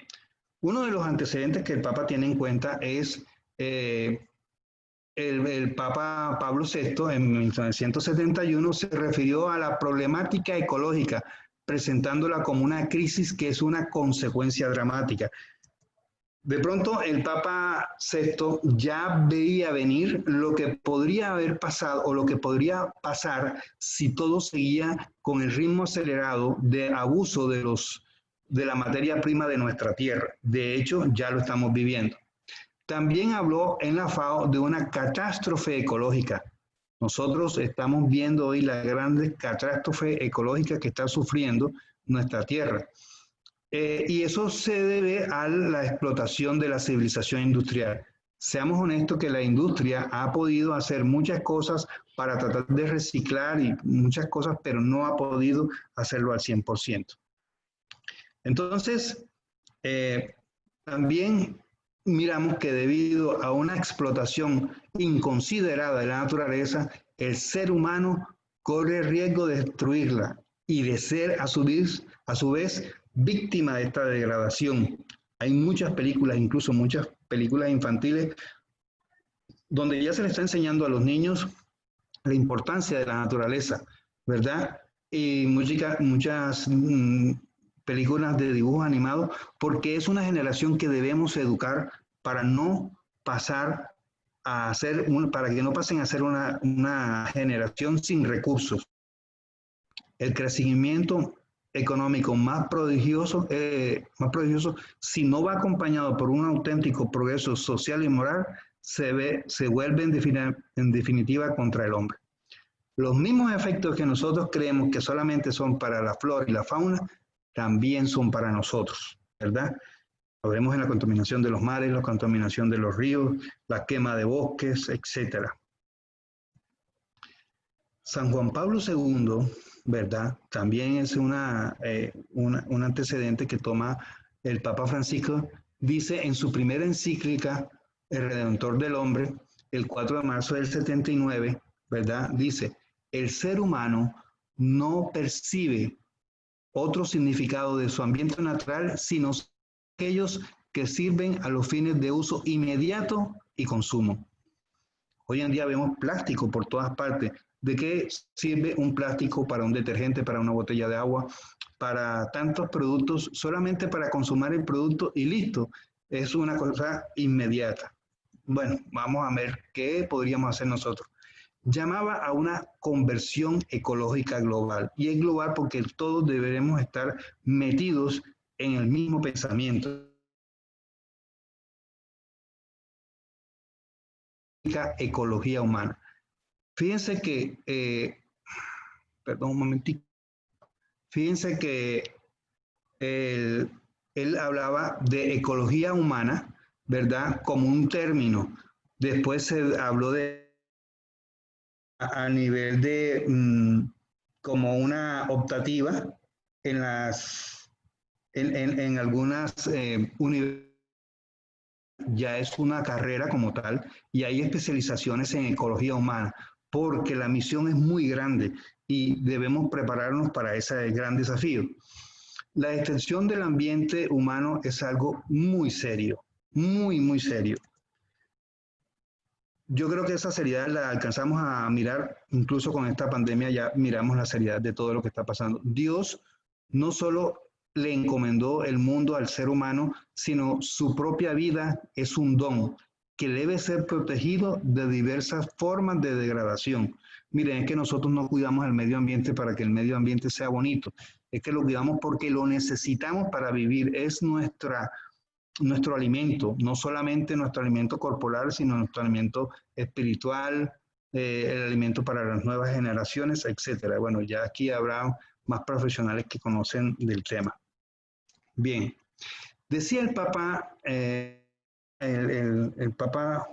uno de los antecedentes que el Papa tiene en cuenta es el Papa Pablo VI en 1971 se refirió a la problemática ecológica, presentándola como una crisis que es una consecuencia dramática. De pronto el Papa VI ya veía venir lo que podría haber pasado o lo que podría pasar si todo seguía con el ritmo acelerado de abuso de la materia prima de nuestra tierra. De hecho, ya lo estamos viviendo. También habló en la FAO de una catástrofe ecológica. Nosotros estamos viendo hoy la gran catástrofe ecológica que está sufriendo nuestra tierra. Y eso se debe a la explotación de la civilización industrial. Seamos honestos que la industria ha podido hacer muchas cosas para tratar de reciclar y muchas cosas, pero no ha podido hacerlo al 100%. Entonces, también miramos que debido a una explotación inconsiderada de la naturaleza, el ser humano corre el riesgo de destruirla y de ser a su vez víctima de esta degradación. Hay muchas películas, incluso muchas películas infantiles, donde ya se le está enseñando a los niños la importancia de la naturaleza, ¿verdad? Y muchas películas de dibujos animados, porque es una generación que debemos educar para no pasar a ser, para que no pasen a ser una generación sin recursos. El crecimiento económico más prodigioso, si no va acompañado por un auténtico progreso social y moral, se vuelve en definitiva contra el hombre. Los mismos efectos que nosotros creemos que solamente son para la flora y la fauna, también son para nosotros, ¿verdad? Lo vemos en la contaminación de los mares, la contaminación de los ríos, la quema de bosques, etc. San Juan Pablo II, ¿verdad? También es un antecedente que toma el Papa Francisco. Dice en su primera encíclica, El Redentor del Hombre, el 4 de marzo del 79, ¿verdad? Dice, el ser humano no percibe otro significado de su ambiente natural, sino aquellos que sirven a los fines de uso inmediato y consumo. Hoy en día vemos plástico por todas partes. ¿De qué sirve un plástico para un detergente, para una botella de agua, para tantos productos? Solamente para consumir el producto y listo. Es una cosa inmediata. Bueno, vamos a ver qué podríamos hacer nosotros. Llamaba a una conversión ecológica global. Y es global porque todos deberemos estar metidos en el mismo pensamiento. Ecología humana. Fíjense que, perdón un momentito, fíjense que él hablaba de ecología humana, ¿verdad? Como un término. Después se habló de a nivel de como una optativa en algunas universidades. Ya es una carrera como tal y hay especializaciones en ecología humana porque la misión es muy grande y debemos prepararnos para ese gran desafío. La extensión del ambiente humano es algo muy serio, muy serio. yo creo que esa seriedad la alcanzamos a mirar, incluso con esta pandemia ya miramos la seriedad de todo lo que está pasando. Dios no solo le encomendó el mundo al ser humano, sino su propia vida es un don que debe ser protegido de diversas formas de degradación. Miren, es que nosotros no cuidamos el medio ambiente para que el medio ambiente sea bonito, es que lo cuidamos porque lo necesitamos para vivir, es nuestro alimento, no solamente nuestro alimento corporal, sino nuestro alimento espiritual, el alimento para las nuevas generaciones, etcétera. Bueno, ya aquí habrá más profesionales que conocen del tema. Bien, decía el Papa, el Papa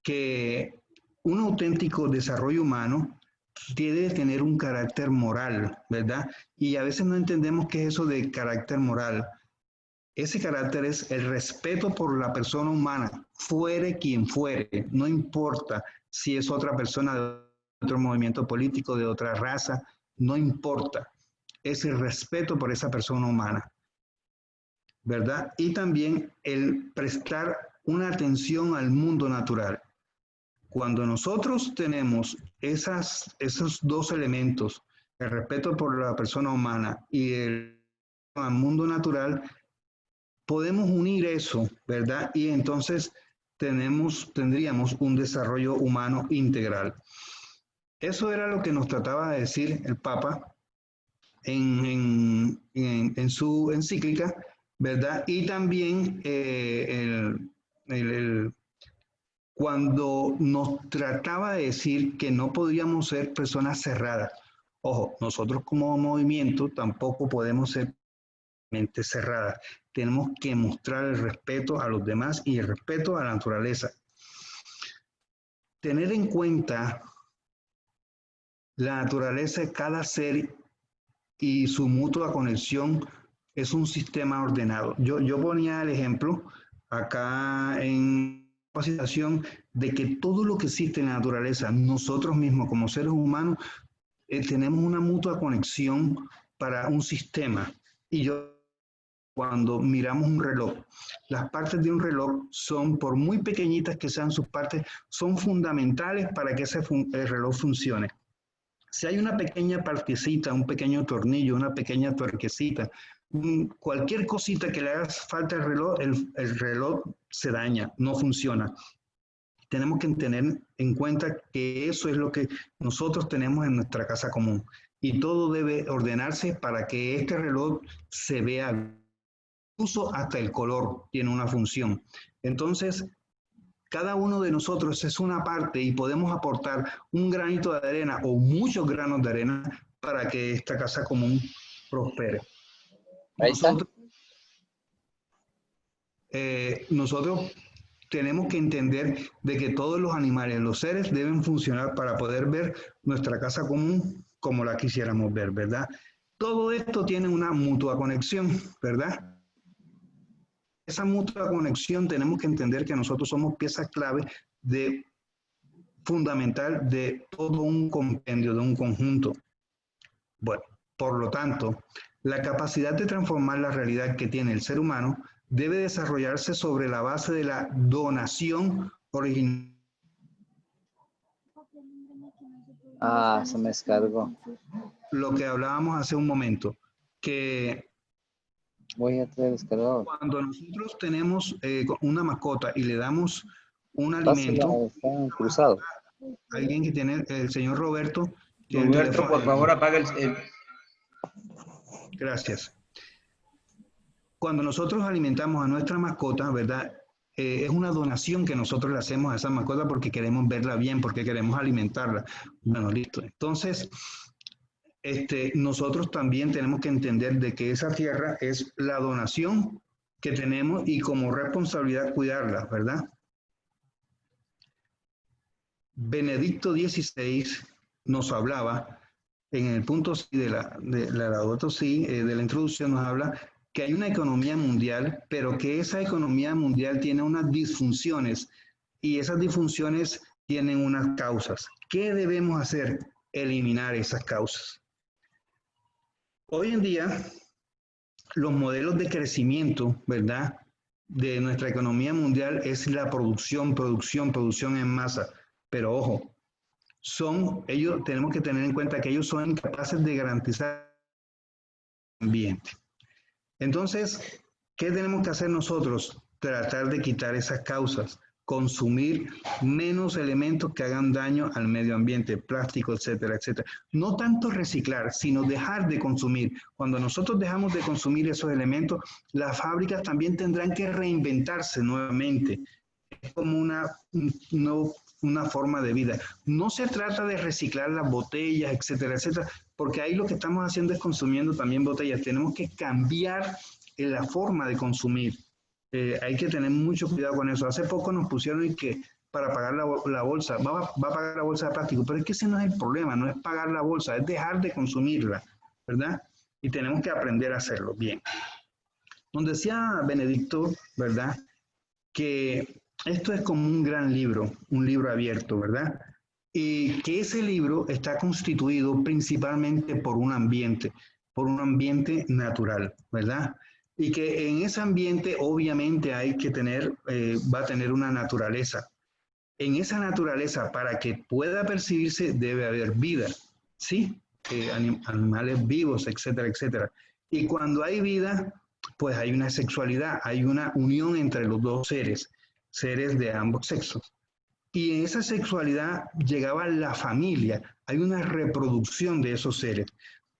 que un auténtico desarrollo humano debe tener un carácter moral, ¿verdad? Y a veces no entendemos qué es eso de carácter moral. Ese carácter es el respeto por la persona humana, fuere quien fuere, no importa si es otra persona de otro movimiento político, de otra raza, no importa. Es el respeto por esa persona humana, ¿verdad? Y también el prestar una atención al mundo natural. Cuando nosotros tenemos esos dos elementos, el respeto por la persona humana y el mundo natural, podemos unir eso, ¿verdad? Y entonces tendríamos un desarrollo humano integral. Eso era lo que nos trataba de decir el Papa en su encíclica, ¿verdad? Y también cuando nos trataba de decir que no podíamos ser personas cerradas. Ojo, nosotros como movimiento tampoco podemos ser mentes cerradas. Tenemos que mostrar el respeto a los demás y el respeto a la naturaleza. Tener en cuenta la naturaleza de cada ser y su mutua conexión es un sistema ordenado. Yo ponía el ejemplo acá en capacitación de que todo lo que existe en la naturaleza, nosotros mismos como seres humanos, tenemos una mutua conexión para un sistema. Y cuando miramos un reloj, las partes de un reloj son, por muy pequeñitas que sean sus partes, son fundamentales para que el reloj funcione. Si hay una pequeña partecita, un pequeño tornillo, una pequeña tuerquecita, cualquier cosita que le haga falta al reloj, el reloj se daña, no funciona. Tenemos que tener en cuenta que eso es lo que nosotros tenemos en nuestra casa común. Y todo debe ordenarse para que este reloj se vea. Incluso hasta el color tiene una función. Entonces, cada uno de nosotros es una parte y podemos aportar un granito de arena o muchos granos de arena para que esta casa común prospere. Nosotros tenemos que entender de que todos los animales, los seres deben funcionar para poder ver nuestra casa común como la quisiéramos ver, ¿verdad? Todo esto tiene una mutua conexión, ¿verdad? Esa mutua conexión tenemos que entender que nosotros somos piezas clave fundamental de todo un compendio, de un conjunto. Bueno, por lo tanto, la capacidad de transformar la realidad que tiene el ser humano debe desarrollarse sobre la base de la donación original. Ah, se me descargó. Lo que hablábamos hace un momento, que voy a traer descargador. Cuando nosotros tenemos una mascota y le damos un alimento, cruzado. Alguien que tiene, el señor Roberto. Roberto, por favor, apaga el... Gracias. Cuando nosotros alimentamos a nuestra mascota, ¿verdad? Es una donación que nosotros le hacemos a esa mascota porque queremos verla bien, porque queremos alimentarla. Bueno, listo. Entonces, nosotros también tenemos que entender de que esa tierra es la donación que tenemos y como responsabilidad cuidarla, ¿verdad? Benedicto XVI nos hablaba, en el punto de la Laudato Si, de la introducción, nos habla que hay una economía mundial, pero que esa economía mundial tiene unas disfunciones y esas disfunciones tienen unas causas. ¿Qué debemos hacer? Eliminar esas causas. Hoy en día, los modelos de crecimiento, ¿verdad?, de nuestra economía mundial es la producción en masa. Pero ojo, ellos tenemos que tener en cuenta que ellos son incapaces de garantizar el ambiente. Entonces, ¿qué tenemos que hacer nosotros? Tratar de quitar esas causas, consumir menos elementos que hagan daño al medio ambiente, plástico, etcétera, etcétera. No tanto reciclar, sino dejar de consumir. Cuando nosotros dejamos de consumir esos elementos, las fábricas también tendrán que reinventarse nuevamente. Es como una forma de vida. No se trata de reciclar las botellas, etcétera, etcétera, porque ahí lo que estamos haciendo es consumiendo también botellas. Tenemos que cambiar la forma de consumir. Hay que tener mucho cuidado con eso. Hace poco nos pusieron que para pagar la bolsa, va a pagar la bolsa de plástico, pero es que ese no es el problema, no es pagar la bolsa, es dejar de consumirla, ¿verdad? Y tenemos que aprender a hacerlo bien. Nos decía Benedicto, ¿verdad?, que esto es como un gran libro, un libro abierto, ¿verdad? Y que ese libro está constituido principalmente por un ambiente natural, ¿verdad? Y que en ese ambiente obviamente hay que tener, va a tener una naturaleza. En esa naturaleza, para que pueda percibirse, debe haber vida, ¿sí? Animales vivos, etcétera, etcétera. Y cuando hay vida, pues hay una sexualidad, hay una unión entre los dos seres de ambos sexos. Y en esa sexualidad llegaba la familia, hay una reproducción de esos seres.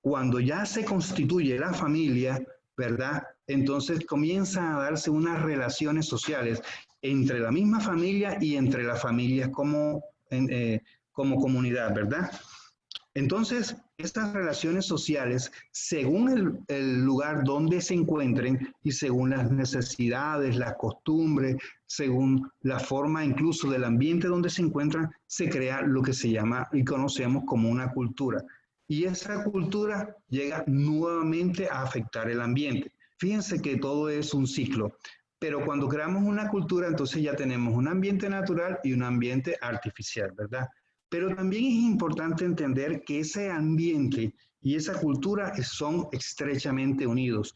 Cuando ya se constituye la familia, ¿verdad?, entonces comienzan a darse unas relaciones sociales entre la misma familia y entre las familias como comunidad, ¿verdad? Entonces, estas relaciones sociales, según el lugar donde se encuentren y según las necesidades, las costumbres, según la forma incluso del ambiente donde se encuentran, se crea lo que se llama y conocemos como una cultura. Y esa cultura llega nuevamente a afectar el ambiente. Fíjense que todo es un ciclo, pero cuando creamos una cultura, entonces ya tenemos un ambiente natural y un ambiente artificial, ¿verdad? Pero también es importante entender que ese ambiente y esa cultura son estrechamente unidos.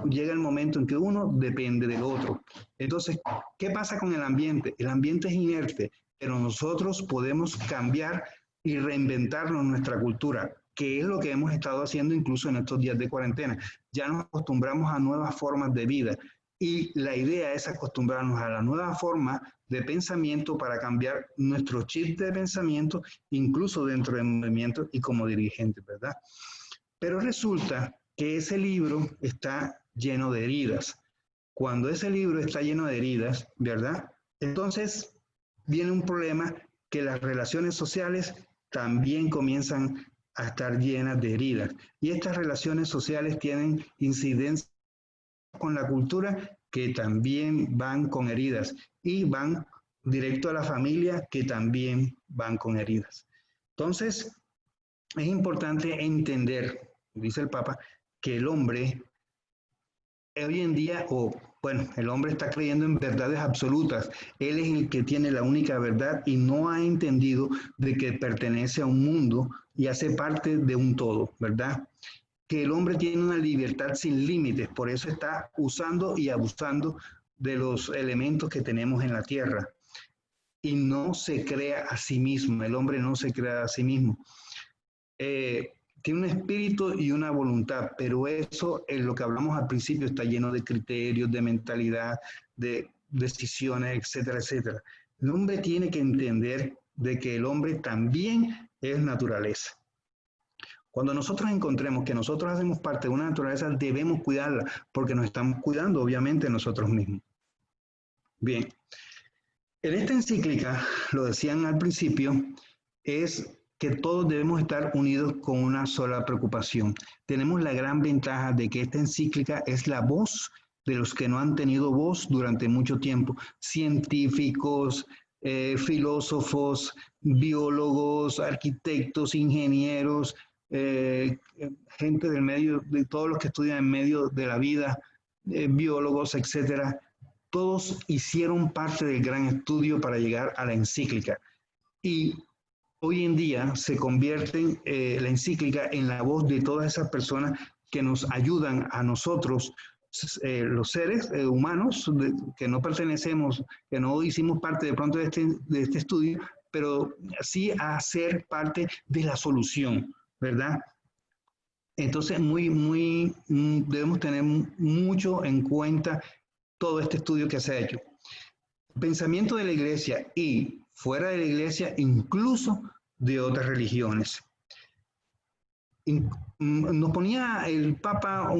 Llega el momento en que uno depende del otro. Entonces, ¿qué pasa con el ambiente? El ambiente es inerte, pero nosotros podemos cambiar y reinventarnos nuestra cultura, que es lo que hemos estado haciendo incluso en estos días de cuarentena. Ya nos acostumbramos a nuevas formas de vida y la idea es acostumbrarnos a la nueva forma de pensamiento para cambiar nuestro chip de pensamiento, incluso dentro del movimiento y como dirigentes, ¿verdad? Pero resulta que ese libro está lleno de heridas. Cuando ese libro está lleno de heridas, ¿verdad?, entonces viene un problema que las relaciones sociales también comienzan a estar llenas de heridas. Y estas relaciones sociales tienen incidencia con la cultura que también van con heridas y van directo a la familia que también van con heridas. Entonces, es importante entender, dice el Papa, que el hombre hoy en día, el hombre está creyendo en verdades absolutas. Él es el que tiene la única verdad y no ha entendido de que pertenece a un mundo y hace parte de un todo, ¿verdad? Que el hombre tiene una libertad sin límites, por eso está usando y abusando de los elementos que tenemos en la tierra. Y no se crea a sí mismo, el hombre no se crea a sí mismo. Tiene un espíritu y una voluntad, pero eso, en lo que hablamos al principio, está lleno de criterios, de mentalidad, de decisiones, etcétera, etcétera. El hombre tiene que entender de que el hombre también es naturaleza. Cuando nosotros encontremos que nosotros hacemos parte de una naturaleza, debemos cuidarla, porque nos estamos cuidando, obviamente, nosotros mismos. Bien, en esta encíclica, lo decían al principio, es que todos debemos estar unidos con una sola preocupación. Tenemos la gran ventaja de que esta encíclica es la voz de los que no han tenido voz durante mucho tiempo, científicos, filósofos, biólogos, arquitectos, ingenieros, gente del medio, de todos los que estudian en medio de la vida, biólogos, etcétera. Todos hicieron parte del gran estudio para llegar a la encíclica. Y hoy en día se convierte la encíclica en la voz de todas esas personas que nos ayudan a nosotros, los seres humanos que no pertenecemos, que no hicimos parte de pronto de este estudio, pero sí a ser parte de la solución, ¿verdad? Entonces, debemos tener mucho en cuenta todo este estudio que se ha hecho. Pensamiento de la iglesia y fuera de la iglesia, incluso de otras religiones. Nos ponía el Papa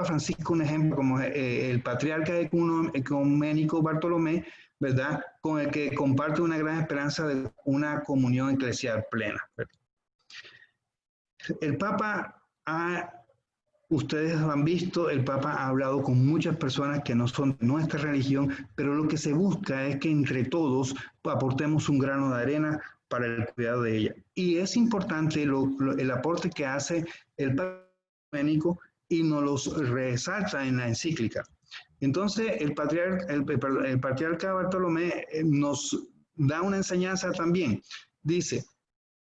Francisco un ejemplo como el patriarca ecuménico Bartolomé, ¿verdad? Con el que comparte una gran esperanza de una comunión eclesial plena, ¿verdad? El Papa ustedes lo han visto, el Papa ha hablado con muchas personas que no son de nuestra religión, pero lo que se busca es que entre todos aportemos un grano de arena para el cuidado de ella. Y es importante el aporte que hace el Papa ecuménico y nos los resalta en la encíclica. Entonces, el patriarca Bartolomé nos da una enseñanza también. Dice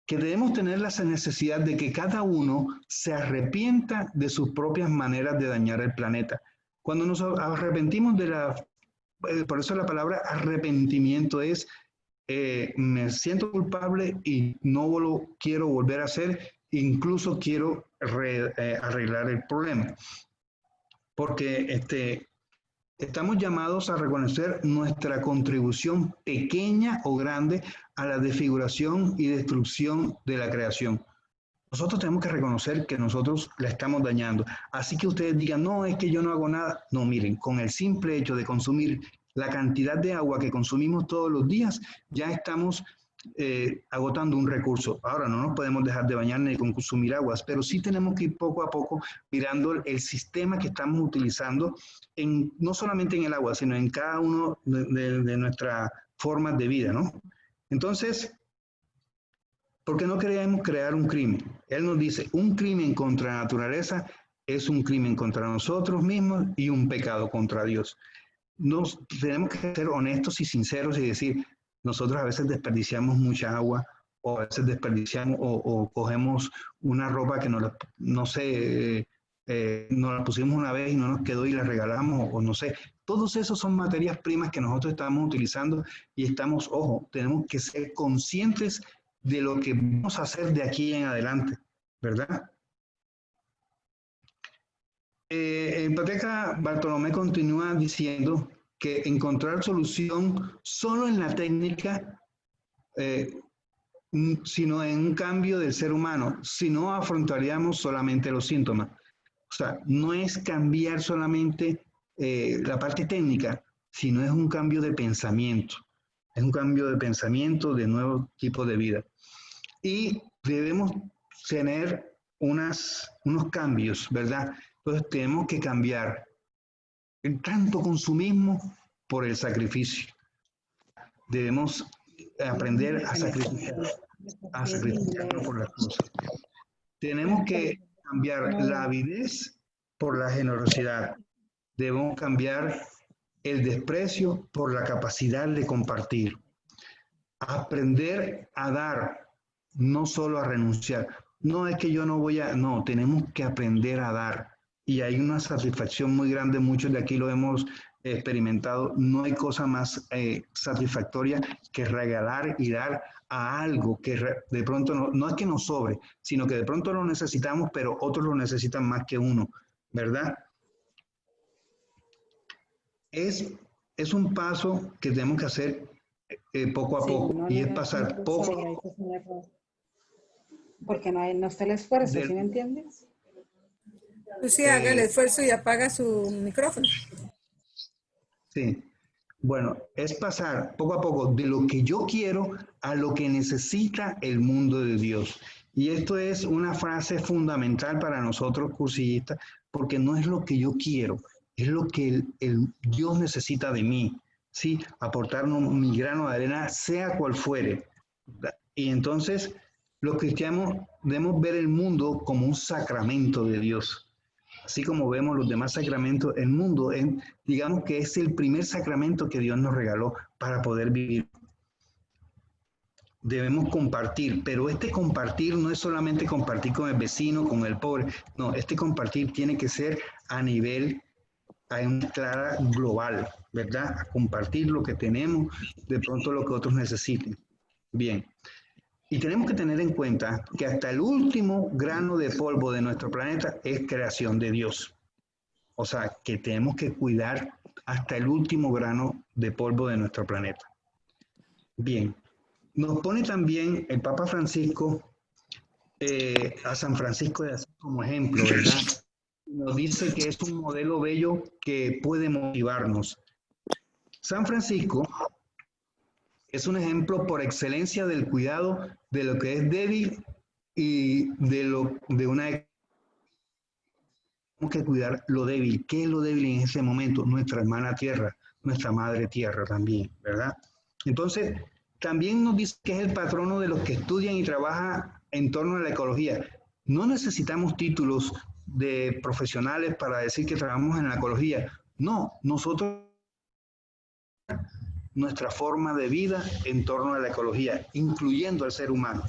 que debemos tener la necesidad de que cada uno se arrepienta de sus propias maneras de dañar el planeta. Cuando nos arrepentimos por eso la palabra arrepentimiento es me siento culpable y no lo quiero volver a hacer, incluso quiero arreglar el problema. Porque estamos llamados a reconocer nuestra contribución pequeña o grande a la desfiguración y destrucción de la creación. Nosotros tenemos que reconocer que nosotros la estamos dañando. Así que ustedes digan, no, es que yo no hago nada. No, miren, con el simple hecho de consumir la cantidad de agua que consumimos todos los días, ya estamos agotando un recurso. Ahora no nos podemos dejar de bañar ni consumir aguas, pero sí tenemos que ir poco a poco mirando el sistema que estamos utilizando, no solamente en el agua, sino en cada uno de nuestras formas de vida, ¿no? Entonces, ¿por qué no queremos crear un crimen? Él nos dice, un crimen contra la naturaleza es un crimen contra nosotros mismos y un pecado contra Dios. Tenemos que ser honestos y sinceros y decir, nosotros a veces desperdiciamos mucha agua, o a veces desperdiciamos o cogemos una ropa que nos la pusimos una vez y no nos quedó y la regalamos, o no sé. Todos esos son materias primas que nosotros estamos utilizando y estamos, ojo, tenemos que ser conscientes de lo que vamos a hacer de aquí en adelante, ¿verdad? El patriarca Bartolomé continúa diciendo que encontrar solución solo en la técnica, sino en un cambio del ser humano, si no afrontaríamos solamente los síntomas. O sea, no es cambiar solamente la parte técnica, sino es un cambio de pensamiento. Es un cambio de pensamiento, de nuevo tipo de vida. Y debemos tener unos cambios, ¿verdad? Entonces tenemos que cambiar el tanto consumismo por el sacrificio. Debemos aprender a sacrificarnos por las cosas. Tenemos que cambiar la avidez por la generosidad. Debemos cambiar el desprecio por la capacidad de compartir. Aprender a dar, no solo a renunciar. No es que yo no voy a... No, tenemos que aprender a dar. Y hay una satisfacción muy grande, muchos de aquí lo hemos experimentado. No hay cosa más satisfactoria que regalar y dar a algo que de pronto no es que nos sobre, sino que de pronto lo necesitamos, pero otros lo necesitan más que uno, ¿verdad? Es un paso que tenemos que hacer poco a poco, y es pasar poco. Porque no está el esfuerzo, ¿sí me entiendes? Pues sí, haga el esfuerzo y apaga su micrófono. Sí. Bueno, es pasar poco a poco de lo que yo quiero a lo que necesita el mundo de Dios. Y esto es una frase fundamental para nosotros cursillistas, porque no es lo que yo quiero, es lo que el Dios necesita de mí. ¿Sí? Aportarnos mi grano de arena, sea cual fuere. Y entonces, los cristianos debemos ver el mundo como un sacramento de Dios. Así como vemos los demás sacramentos, el mundo, digamos que es el primer sacramento que Dios nos regaló para poder vivir. Debemos compartir, pero este compartir no es solamente compartir con el vecino, con el pobre. No, este compartir tiene que ser a nivel, a una clara global, ¿verdad? A compartir lo que tenemos, de pronto lo que otros necesiten. Bien. Y tenemos que tener en cuenta que hasta el último grano de polvo de nuestro planeta es creación de Dios. O sea, que tenemos que cuidar hasta el último grano de polvo de nuestro planeta. Bien, nos pone también el Papa Francisco a San Francisco de Asís como ejemplo, ¿verdad? Nos dice que es un modelo bello que puede motivarnos. San Francisco es un ejemplo por excelencia del cuidado de lo que es débil y de una... Tenemos que cuidar lo débil. ¿Qué es lo débil en ese momento? Nuestra hermana tierra, nuestra madre tierra también, ¿verdad? Entonces, también nos dice que es el patrono de los que estudian y trabajan en torno a la ecología. No necesitamos títulos de profesionales para decir que trabajamos en la ecología. No, nosotros nuestra forma de vida en torno a la ecología, incluyendo al ser humano.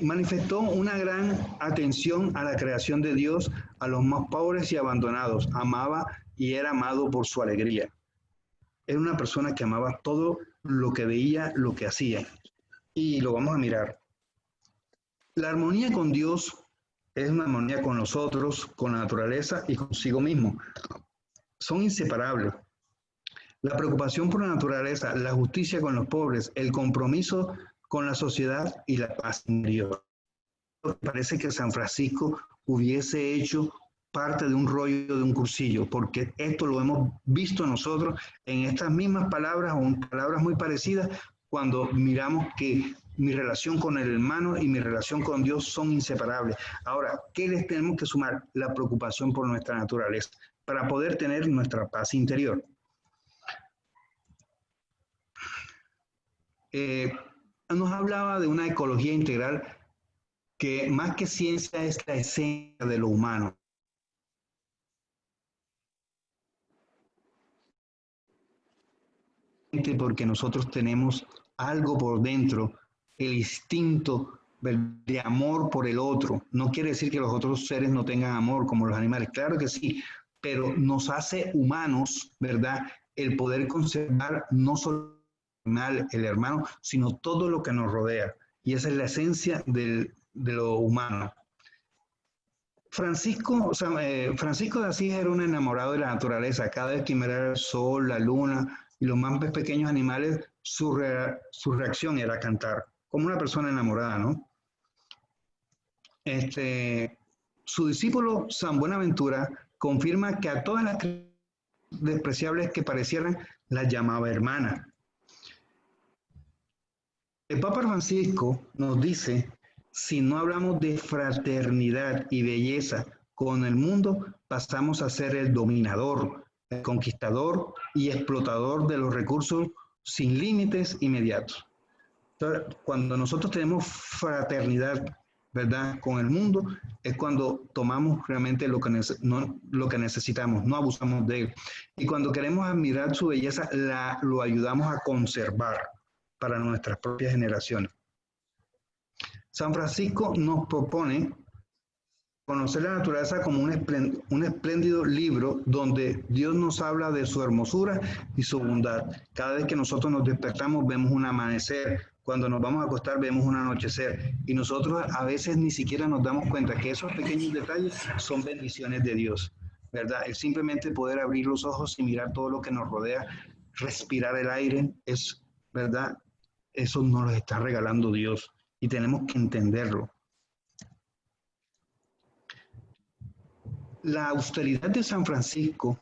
Manifestó una gran atención a la creación de Dios, a los más pobres y abandonados. Amaba y era amado por su alegría. Era una persona que amaba todo lo que veía, lo que hacía. Y lo vamos a mirar. La armonía con Dios es una armonía con nosotros, con la naturaleza y consigo mismo. Son inseparables. La preocupación por la naturaleza, la justicia con los pobres, el compromiso con la sociedad y la paz interior. Parece que San Francisco hubiese hecho parte de un rollo, de un cursillo, porque esto lo hemos visto nosotros en estas mismas palabras o en palabras muy parecidas cuando miramos que mi relación con el hermano y mi relación con Dios son inseparables. Ahora, ¿qué les tenemos que sumar? La preocupación por nuestra naturaleza, para poder tener nuestra paz interior. Nos hablaba de una ecología integral que más que ciencia es la esencia de lo humano. Porque nosotros tenemos algo por dentro, el instinto de amor por el otro. No quiere decir que los otros seres no tengan amor como los animales, claro que sí, pero nos hace humanos, ¿verdad? El poder conservar no solo el hermano, sino todo lo que nos rodea. Y esa es la esencia de lo humano. Francisco de Asís era un enamorado de la naturaleza. Cada vez que miraba el sol, la luna y los más pequeños animales, su reacción era cantar, como una persona enamorada, ¿no? Su discípulo San Buenaventura confirma que a todas las despreciables que parecieran las llamaba hermana. El Papa Francisco nos dice, si no hablamos de fraternidad y belleza con el mundo, pasamos a ser el dominador, el conquistador y explotador de los recursos sin límites inmediatos. Entonces, cuando nosotros tenemos fraternidad, ¿verdad?, con el mundo, es cuando tomamos realmente lo que necesitamos, no abusamos de él. Y cuando queremos admirar su belleza, lo ayudamos a conservar para nuestras propias generaciones. San Francisco nos propone conocer la naturaleza como un espléndido libro donde Dios nos habla de su hermosura y su bondad. Cada vez que nosotros nos despertamos vemos un amanecer, cuando nos vamos a acostar vemos un anochecer y nosotros a veces ni siquiera nos damos cuenta que esos pequeños detalles son bendiciones de Dios, ¿verdad? El simplemente poder abrir los ojos y mirar todo lo que nos rodea, respirar el aire, es, ¿verdad? Eso nos lo está regalando Dios y tenemos que entenderlo. La austeridad de San Francisco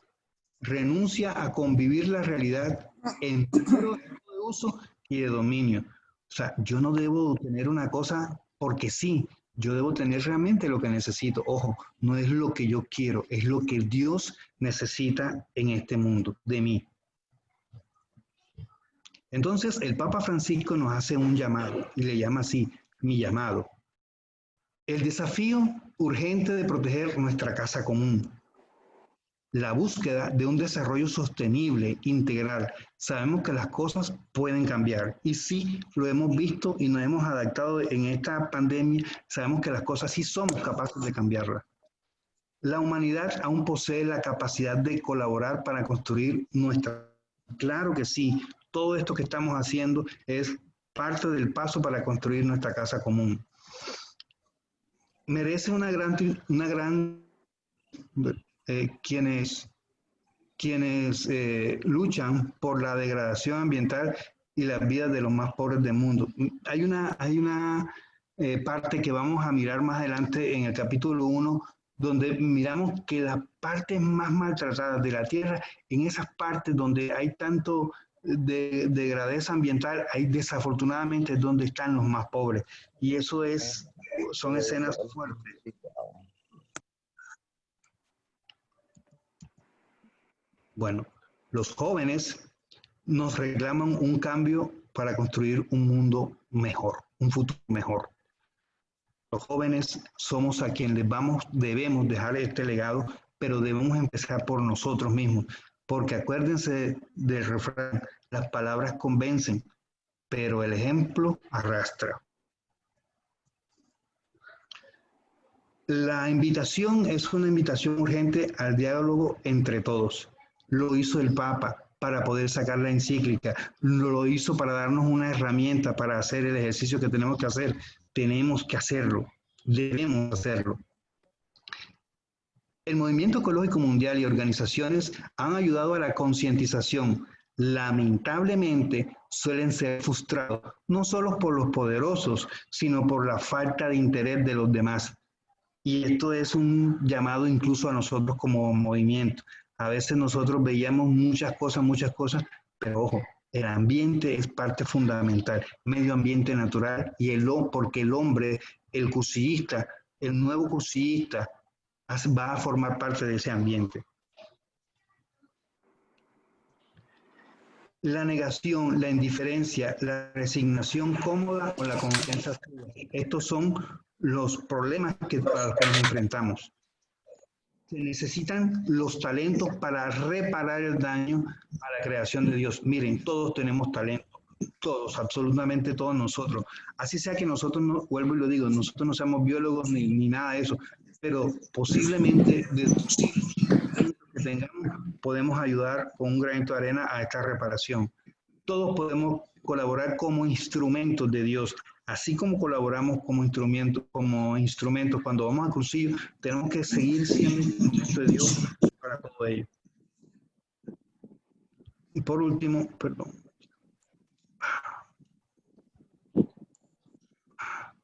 renuncia a convivir la realidad en puro de uso y de dominio. O sea, yo no debo tener una cosa porque sí, yo debo tener realmente lo que necesito. Ojo, no es lo que yo quiero, es lo que Dios necesita en este mundo, de mí. Entonces, el Papa Francisco nos hace un llamado y le llama así, mi llamado. El desafío urgente de proteger nuestra casa común. La búsqueda de un desarrollo sostenible, integral. Sabemos que las cosas pueden cambiar y sí, lo hemos visto y nos hemos adaptado en esta pandemia. Sabemos que las cosas sí somos capaces de cambiarlas. La humanidad aún posee la capacidad de colaborar para construir nuestra Claro que sí, todo esto que estamos haciendo es parte del paso para construir nuestra casa común. Merece una gran quienes luchan por la degradación ambiental y las vidas de los más pobres del mundo. Hay una parte que vamos a mirar más adelante en el capítulo 1, donde miramos que las partes más maltratadas de la tierra, en esas partes donde hay tanto de degradeza ambiental, ahí desafortunadamente es donde están los más pobres. Y eso son escenas fuertes. Bueno, los jóvenes nos reclaman un cambio para construir un mundo mejor, un futuro mejor. Los jóvenes somos a quien debemos dejar este legado, pero debemos empezar por nosotros mismos, porque acuérdense del refrán, las palabras convencen, pero el ejemplo arrastra. La invitación es una invitación urgente al diálogo entre todos. Lo hizo el Papa para poder sacar la encíclica, lo hizo para darnos una herramienta para hacer el ejercicio que tenemos que hacer. Tenemos que hacerlo, debemos hacerlo. El movimiento ecológico mundial y organizaciones han ayudado a la concientización. Lamentablemente suelen ser frustrados, no solo por los poderosos, sino por la falta de interés de los demás. Y esto es un llamado incluso a nosotros como movimiento. A veces nosotros veíamos muchas cosas, pero ojo, el ambiente es parte fundamental, medio ambiente natural, porque el hombre, el cursillista, el nuevo cursillista, va a formar parte de ese ambiente. La negación, la indiferencia, la resignación cómoda o la confianza, estos son los problemas para los que nos enfrentamos. Se necesitan los talentos para reparar el daño a la creación de Dios. Miren, todos tenemos talento, todos, absolutamente todos nosotros. Así sea que nosotros, vuelvo y lo digo, nosotros no somos biólogos ni nada de eso, pero posiblemente de los que tengamos podemos ayudar con un granito de arena a esta reparación. Todos podemos colaborar como instrumentos de Dios. Así como colaboramos como instrumentos cuando vamos a cursillo, tenemos que seguir siendo instrumentos de Dios para todo ello. Y por último,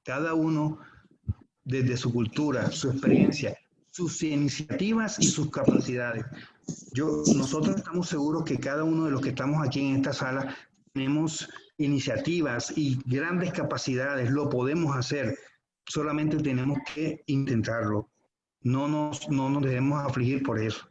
cada uno desde su cultura, su experiencia, sus iniciativas y sus capacidades. Nosotros estamos seguros que cada uno de los que estamos aquí en esta sala tenemos iniciativas y grandes capacidades, lo podemos hacer, solamente tenemos que intentarlo. No nos debemos afligir por eso.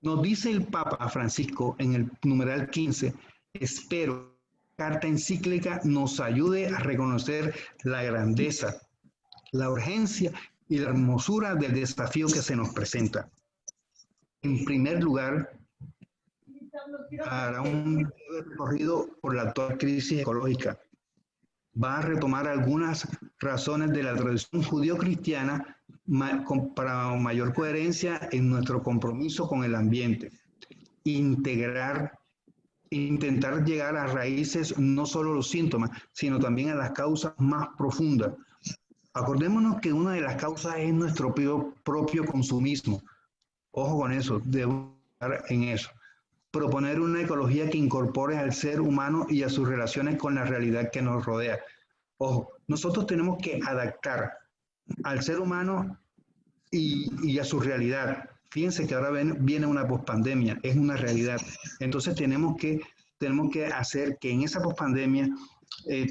Nos dice el Papa Francisco en el numeral 15, espero que la carta encíclica nos ayude a reconocer la grandeza, la urgencia y la hermosura del desafío que se nos presenta. En primer lugar, hará un recorrido por la actual crisis ecológica. Va a retomar algunas razones de la tradición judío-cristiana para mayor coherencia en nuestro compromiso con el ambiente. Intentar llegar a raíces, no solo los síntomas, sino también a las causas más profundas. Acordémonos que una de las causas es nuestro propio consumismo. Ojo con eso, debemos estar en eso. Proponer una ecología que incorpore al ser humano y a sus relaciones con la realidad que nos rodea. Ojo, nosotros tenemos que adaptar al ser humano y a su realidad. Fíjense que ahora viene una pospandemia, es una realidad. Entonces tenemos que hacer que en esa pospandemia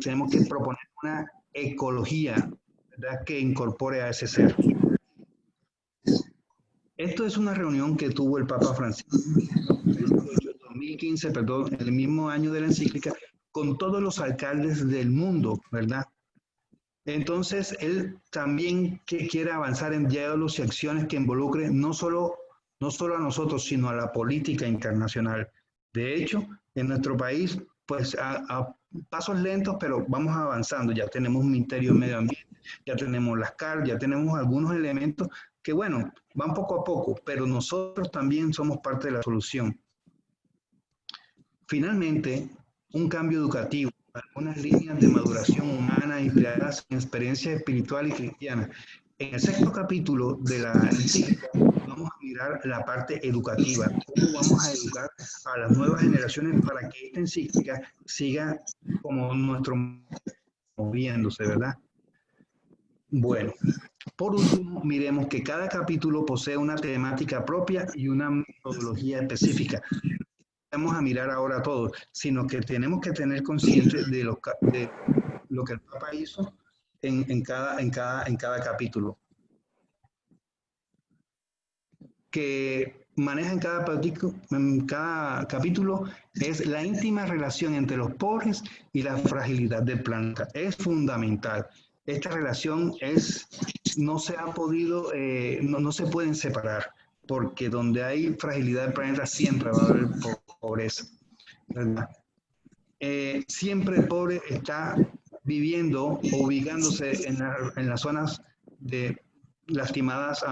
tenemos que proponer una ecología, ¿verdad?, que incorpore a ese ser. Esto es una reunión que tuvo el Papa Francisco en 2015, el mismo año de la encíclica, con todos los alcaldes del mundo, ¿verdad? Entonces, él también quiere avanzar en diálogos y acciones que involucren no solo a nosotros, sino a la política internacional. De hecho, en nuestro país, pues a pasos lentos, pero vamos avanzando. Ya tenemos un Ministerio de Medio Ambiente, ya tenemos las CAR, ya tenemos algunos elementos que bueno, van poco a poco, pero nosotros también somos parte de la solución. Finalmente, un cambio educativo, algunas líneas de maduración humana inspiradas en experiencia espiritual y cristiana. En el 6º capítulo de la encíclica vamos a mirar la parte educativa, cómo vamos a educar a las nuevas generaciones para que esta encíclica siga como nuestro moviéndose, ¿verdad? Bueno, por último, miremos que cada capítulo posee una temática propia y una metodología específica. Vamos a mirar ahora todo, sino que tenemos que tener consciente de lo que el Papa hizo en cada capítulo. Que maneja en cada capítulo es la íntima relación entre los pobres y la fragilidad del planeta. Es fundamental. Esta relación no se ha podido, no se pueden separar, porque donde hay fragilidad del planeta siempre va a haber pobreza, ¿verdad? Siempre el pobre está viviendo o ubicándose en las zonas lastimadas.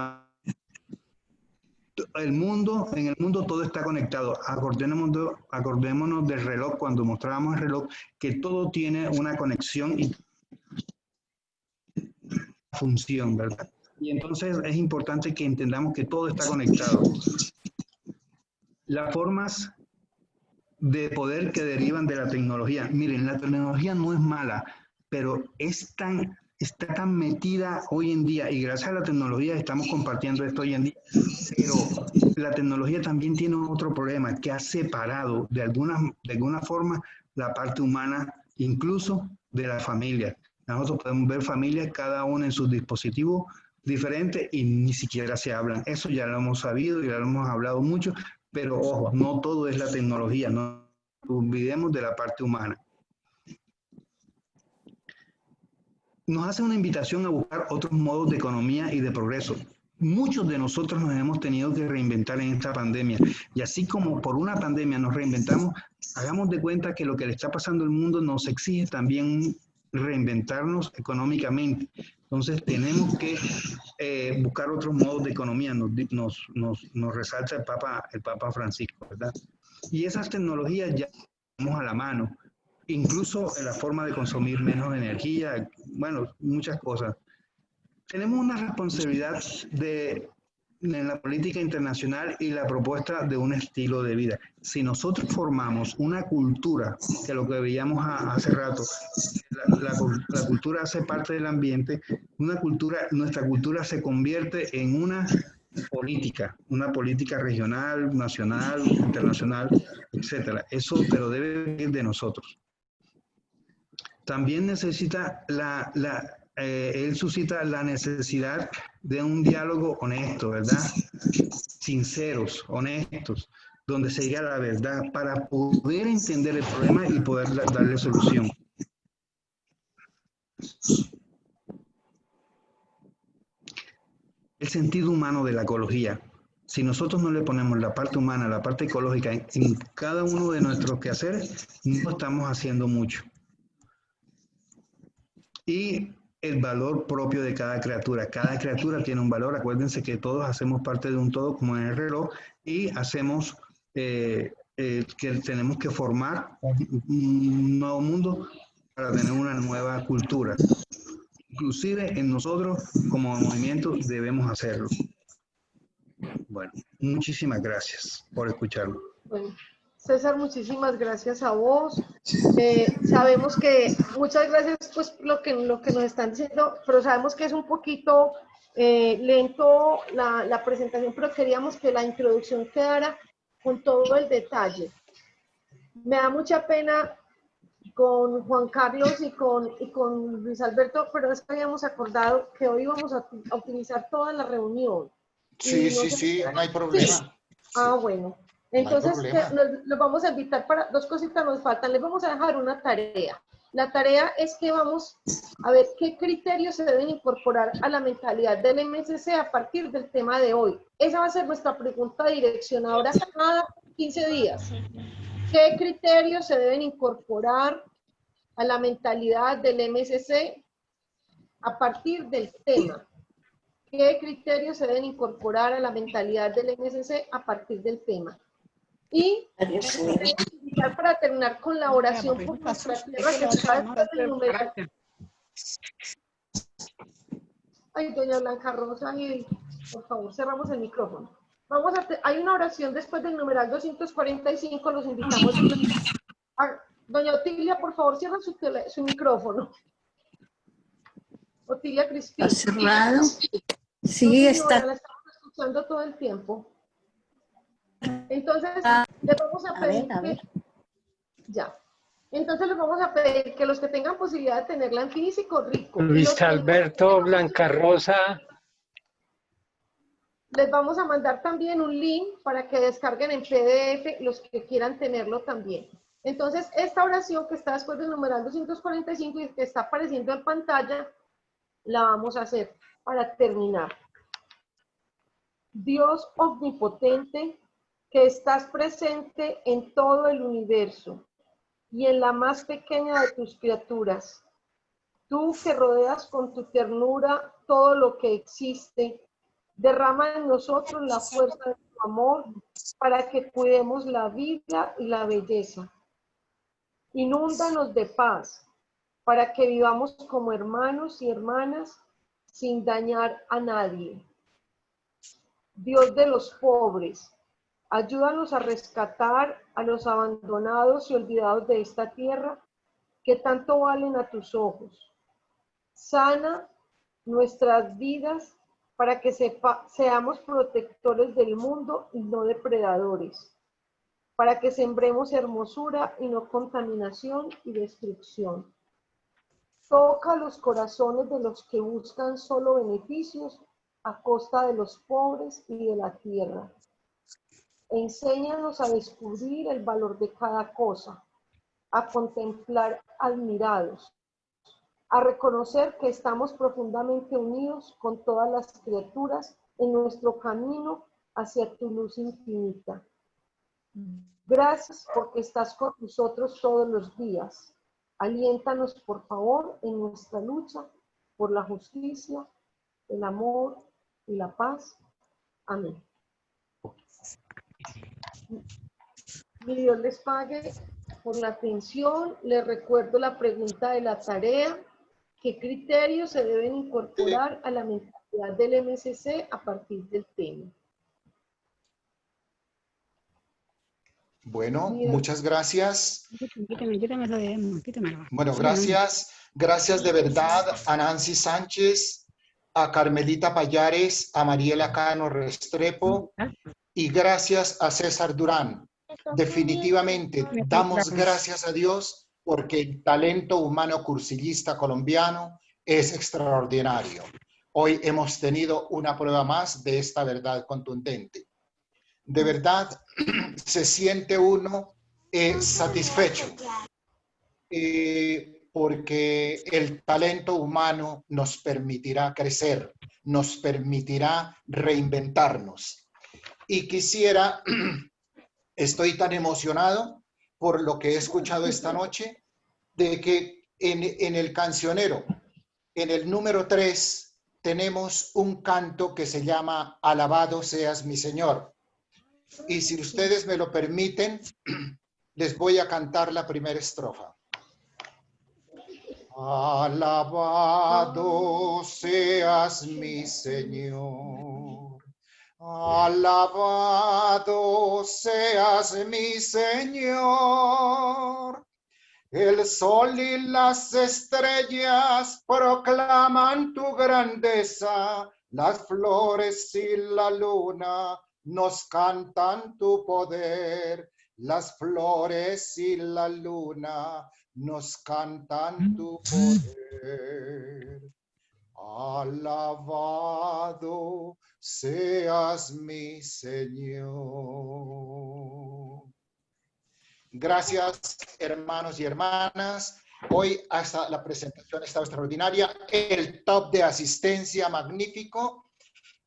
En el mundo todo está conectado. Acordémonos del reloj, cuando mostrábamos el reloj, que todo tiene una conexión y función, ¿verdad? Y entonces es importante que entendamos que todo está conectado. Las formas de poder que derivan de la tecnología. Miren, la tecnología no es mala, pero está tan metida hoy en día, y gracias a la tecnología estamos compartiendo esto hoy en día, pero la tecnología también tiene otro problema, que ha separado de alguna forma la parte humana, incluso de la familia. Nosotros podemos ver familias, cada una en sus dispositivos diferentes, y ni siquiera se hablan. Eso ya lo hemos sabido y ya lo hemos hablado mucho, pero ojo, no todo es la tecnología, no olvidemos de la parte humana. Nos hace una invitación a buscar otros modos de economía y de progreso. Muchos de nosotros nos hemos tenido que reinventar en esta pandemia, y así como por una pandemia nos reinventamos, hagamos de cuenta que lo que le está pasando al mundo nos exige también reinventarnos económicamente. Entonces tenemos que buscar otros modos de economía, nos resalta el Papa Francisco, ¿verdad? Y esas tecnologías ya tenemos a la mano, incluso en la forma de consumir menos energía, bueno, muchas cosas. Tenemos una responsabilidad en la política internacional y la propuesta de un estilo de vida. Si nosotros formamos una cultura, que lo que veíamos hace rato, la cultura hace parte del ambiente, nuestra cultura se convierte en una política regional, nacional, internacional, etcétera. Eso, pero debe venir de nosotros. También necesita él suscita la necesidad de un diálogo honesto, ¿verdad? Sinceros, honestos, donde se diga la verdad para poder entender el problema y poder darle solución. El sentido humano de la ecología. Si nosotros no le ponemos la parte humana, la parte ecológica en cada uno de nuestros quehaceres, no estamos haciendo mucho. Y el valor propio de cada criatura. Cada criatura tiene un valor. Acuérdense que todos hacemos parte de un todo, como en el reloj, y hacemos que tenemos que formar un nuevo mundo para tener una nueva cultura. Inclusive en nosotros, como movimiento, debemos hacerlo. Bueno, muchísimas gracias por escucharlo. Bueno, César, muchísimas gracias a vos. Sabemos que, muchas gracias pues lo que nos están diciendo, pero sabemos que es un poquito lento la presentación, pero queríamos que la introducción quedara con todo el detalle. Me da mucha pena con Juan Carlos y con Luis Alberto, pero es que habíamos acordado que hoy íbamos a utilizar toda la reunión. Sí, no hay problema. Sí. Ah, bueno. Entonces, los vamos a invitar para, 2 cositas nos faltan. Les vamos a dejar una tarea. La tarea es que vamos a ver qué criterios se deben incorporar a la mentalidad del MSC a partir del tema de hoy. Esa va a ser nuestra pregunta direccionadora cada 15 días. ¿Qué criterios se deben incorporar a la mentalidad del MSC a partir del tema? ¿Qué criterios se deben incorporar a la mentalidad del MSC a partir del tema? Y para terminar con la oración por nuestra tierra que está después del numeral. Ay, doña Blanca Rosa, por favor, cerramos el micrófono. Hay una oración después del numeral 245, los invitamos a... Doña Otilia, por favor, cierra su micrófono. Otilia Crispín. ¿Está cerrado? Sí, no, señora, está. La estamos escuchando todo el tiempo. Entonces, les vamos a pedir Ya. Entonces les vamos a pedir que los que tengan posibilidad de tenerla en físico, rico. Luis Alberto Blanca Rosa. Les vamos a mandar también un link para que descarguen en PDF los que quieran tenerlo también. Entonces, esta oración que está después del numeral 245 y que está apareciendo en pantalla, la vamos a hacer para terminar. Dios omnipotente, que estás presente en todo el universo y en la más pequeña de tus criaturas. Tú que rodeas con tu ternura todo lo que existe, derrama en nosotros la fuerza de tu amor para que cuidemos la vida y la belleza. Inúndanos de paz para que vivamos como hermanos y hermanas sin dañar a nadie. Dios de los pobres, ayúdanos a rescatar a los abandonados y olvidados de esta tierra que tanto valen a tus ojos. Sana nuestras vidas para que seamos protectores del mundo y no depredadores, para que sembremos hermosura y no contaminación y destrucción. Toca los corazones de los que buscan solo beneficios a costa de los pobres y de la tierra. Enséñanos a descubrir el valor de cada cosa, a contemplar admirados, a reconocer que estamos profundamente unidos con todas las criaturas en nuestro camino hacia tu luz infinita. Gracias porque estás con nosotros todos los días. Aliéntanos, por favor, en nuestra lucha por la justicia, el amor y la paz. Amén. Mi Dios les pague por la atención. Les recuerdo la pregunta de la tarea. ¿Qué criterios se deben incorporar a la mentalidad del MSC a partir del tema? Bueno, muchas gracias. Bueno, gracias. Gracias de verdad a Nancy Sánchez, a Carmelita Payares, a Mariela Cano Restrepo y gracias a César Durán. Definitivamente damos gracias a Dios porque el talento humano cursillista colombiano es extraordinario. Hoy hemos tenido una prueba más de esta verdad contundente. De verdad, se siente uno satisfecho porque el talento humano nos permitirá crecer, nos permitirá reinventarnos. Y quisiera, estoy tan emocionado por lo que he escuchado esta noche, de que en el cancionero, en el número 3, tenemos un canto que se llama Alabado seas mi Señor. Y si ustedes me lo permiten, les voy a cantar la primera estrofa. Alabado seas mi Señor. Alabado seas mi Señor. El sol y las estrellas proclaman tu grandeza. Las flores y la luna nos cantan tu poder. Las flores y la luna nos cantan tu poder. Alabado seas mi Señor. Gracias, hermanos y hermanas. Hoy hasta la presentación estaba extraordinaria. El top de asistencia magnífico.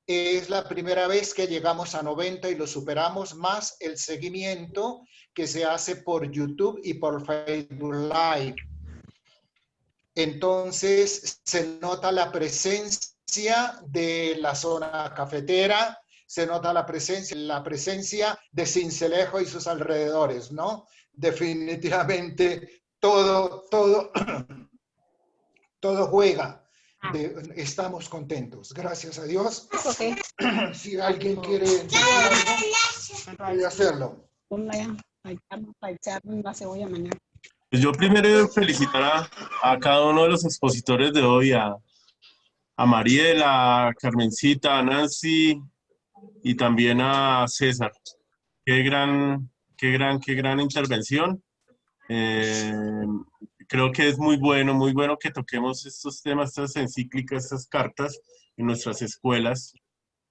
Es la primera vez que llegamos a 90 y lo superamos, más el seguimiento que se hace por YouTube y por Facebook Live. Entonces se nota la presencia de la zona cafetera, se nota la presencia de Sincelejo y sus alrededores, ¿no? Definitivamente todo juega. Estamos contentos, gracias a Dios. Si alguien quiere decir algo, puede hacerlo. Pues yo primero felicitar a cada uno de los expositores de hoy, a Mariela, a Carmencita, a Nancy y también a César. Qué gran intervención. Creo que es muy bueno que toquemos estos temas, estas encíclicas, estas cartas en nuestras escuelas.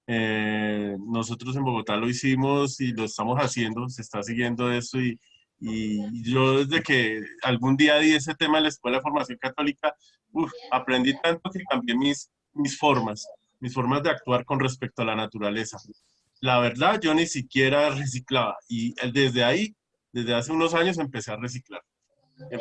Nosotros en Bogotá lo hicimos y lo estamos haciendo, se está siguiendo eso y yo desde que algún día di ese tema en la Escuela de Formación Católica, aprendí tanto que cambié mis formas de actuar con respecto a la naturaleza. La verdad, yo ni siquiera reciclaba y desde ahí, desde hace unos años empecé a reciclar.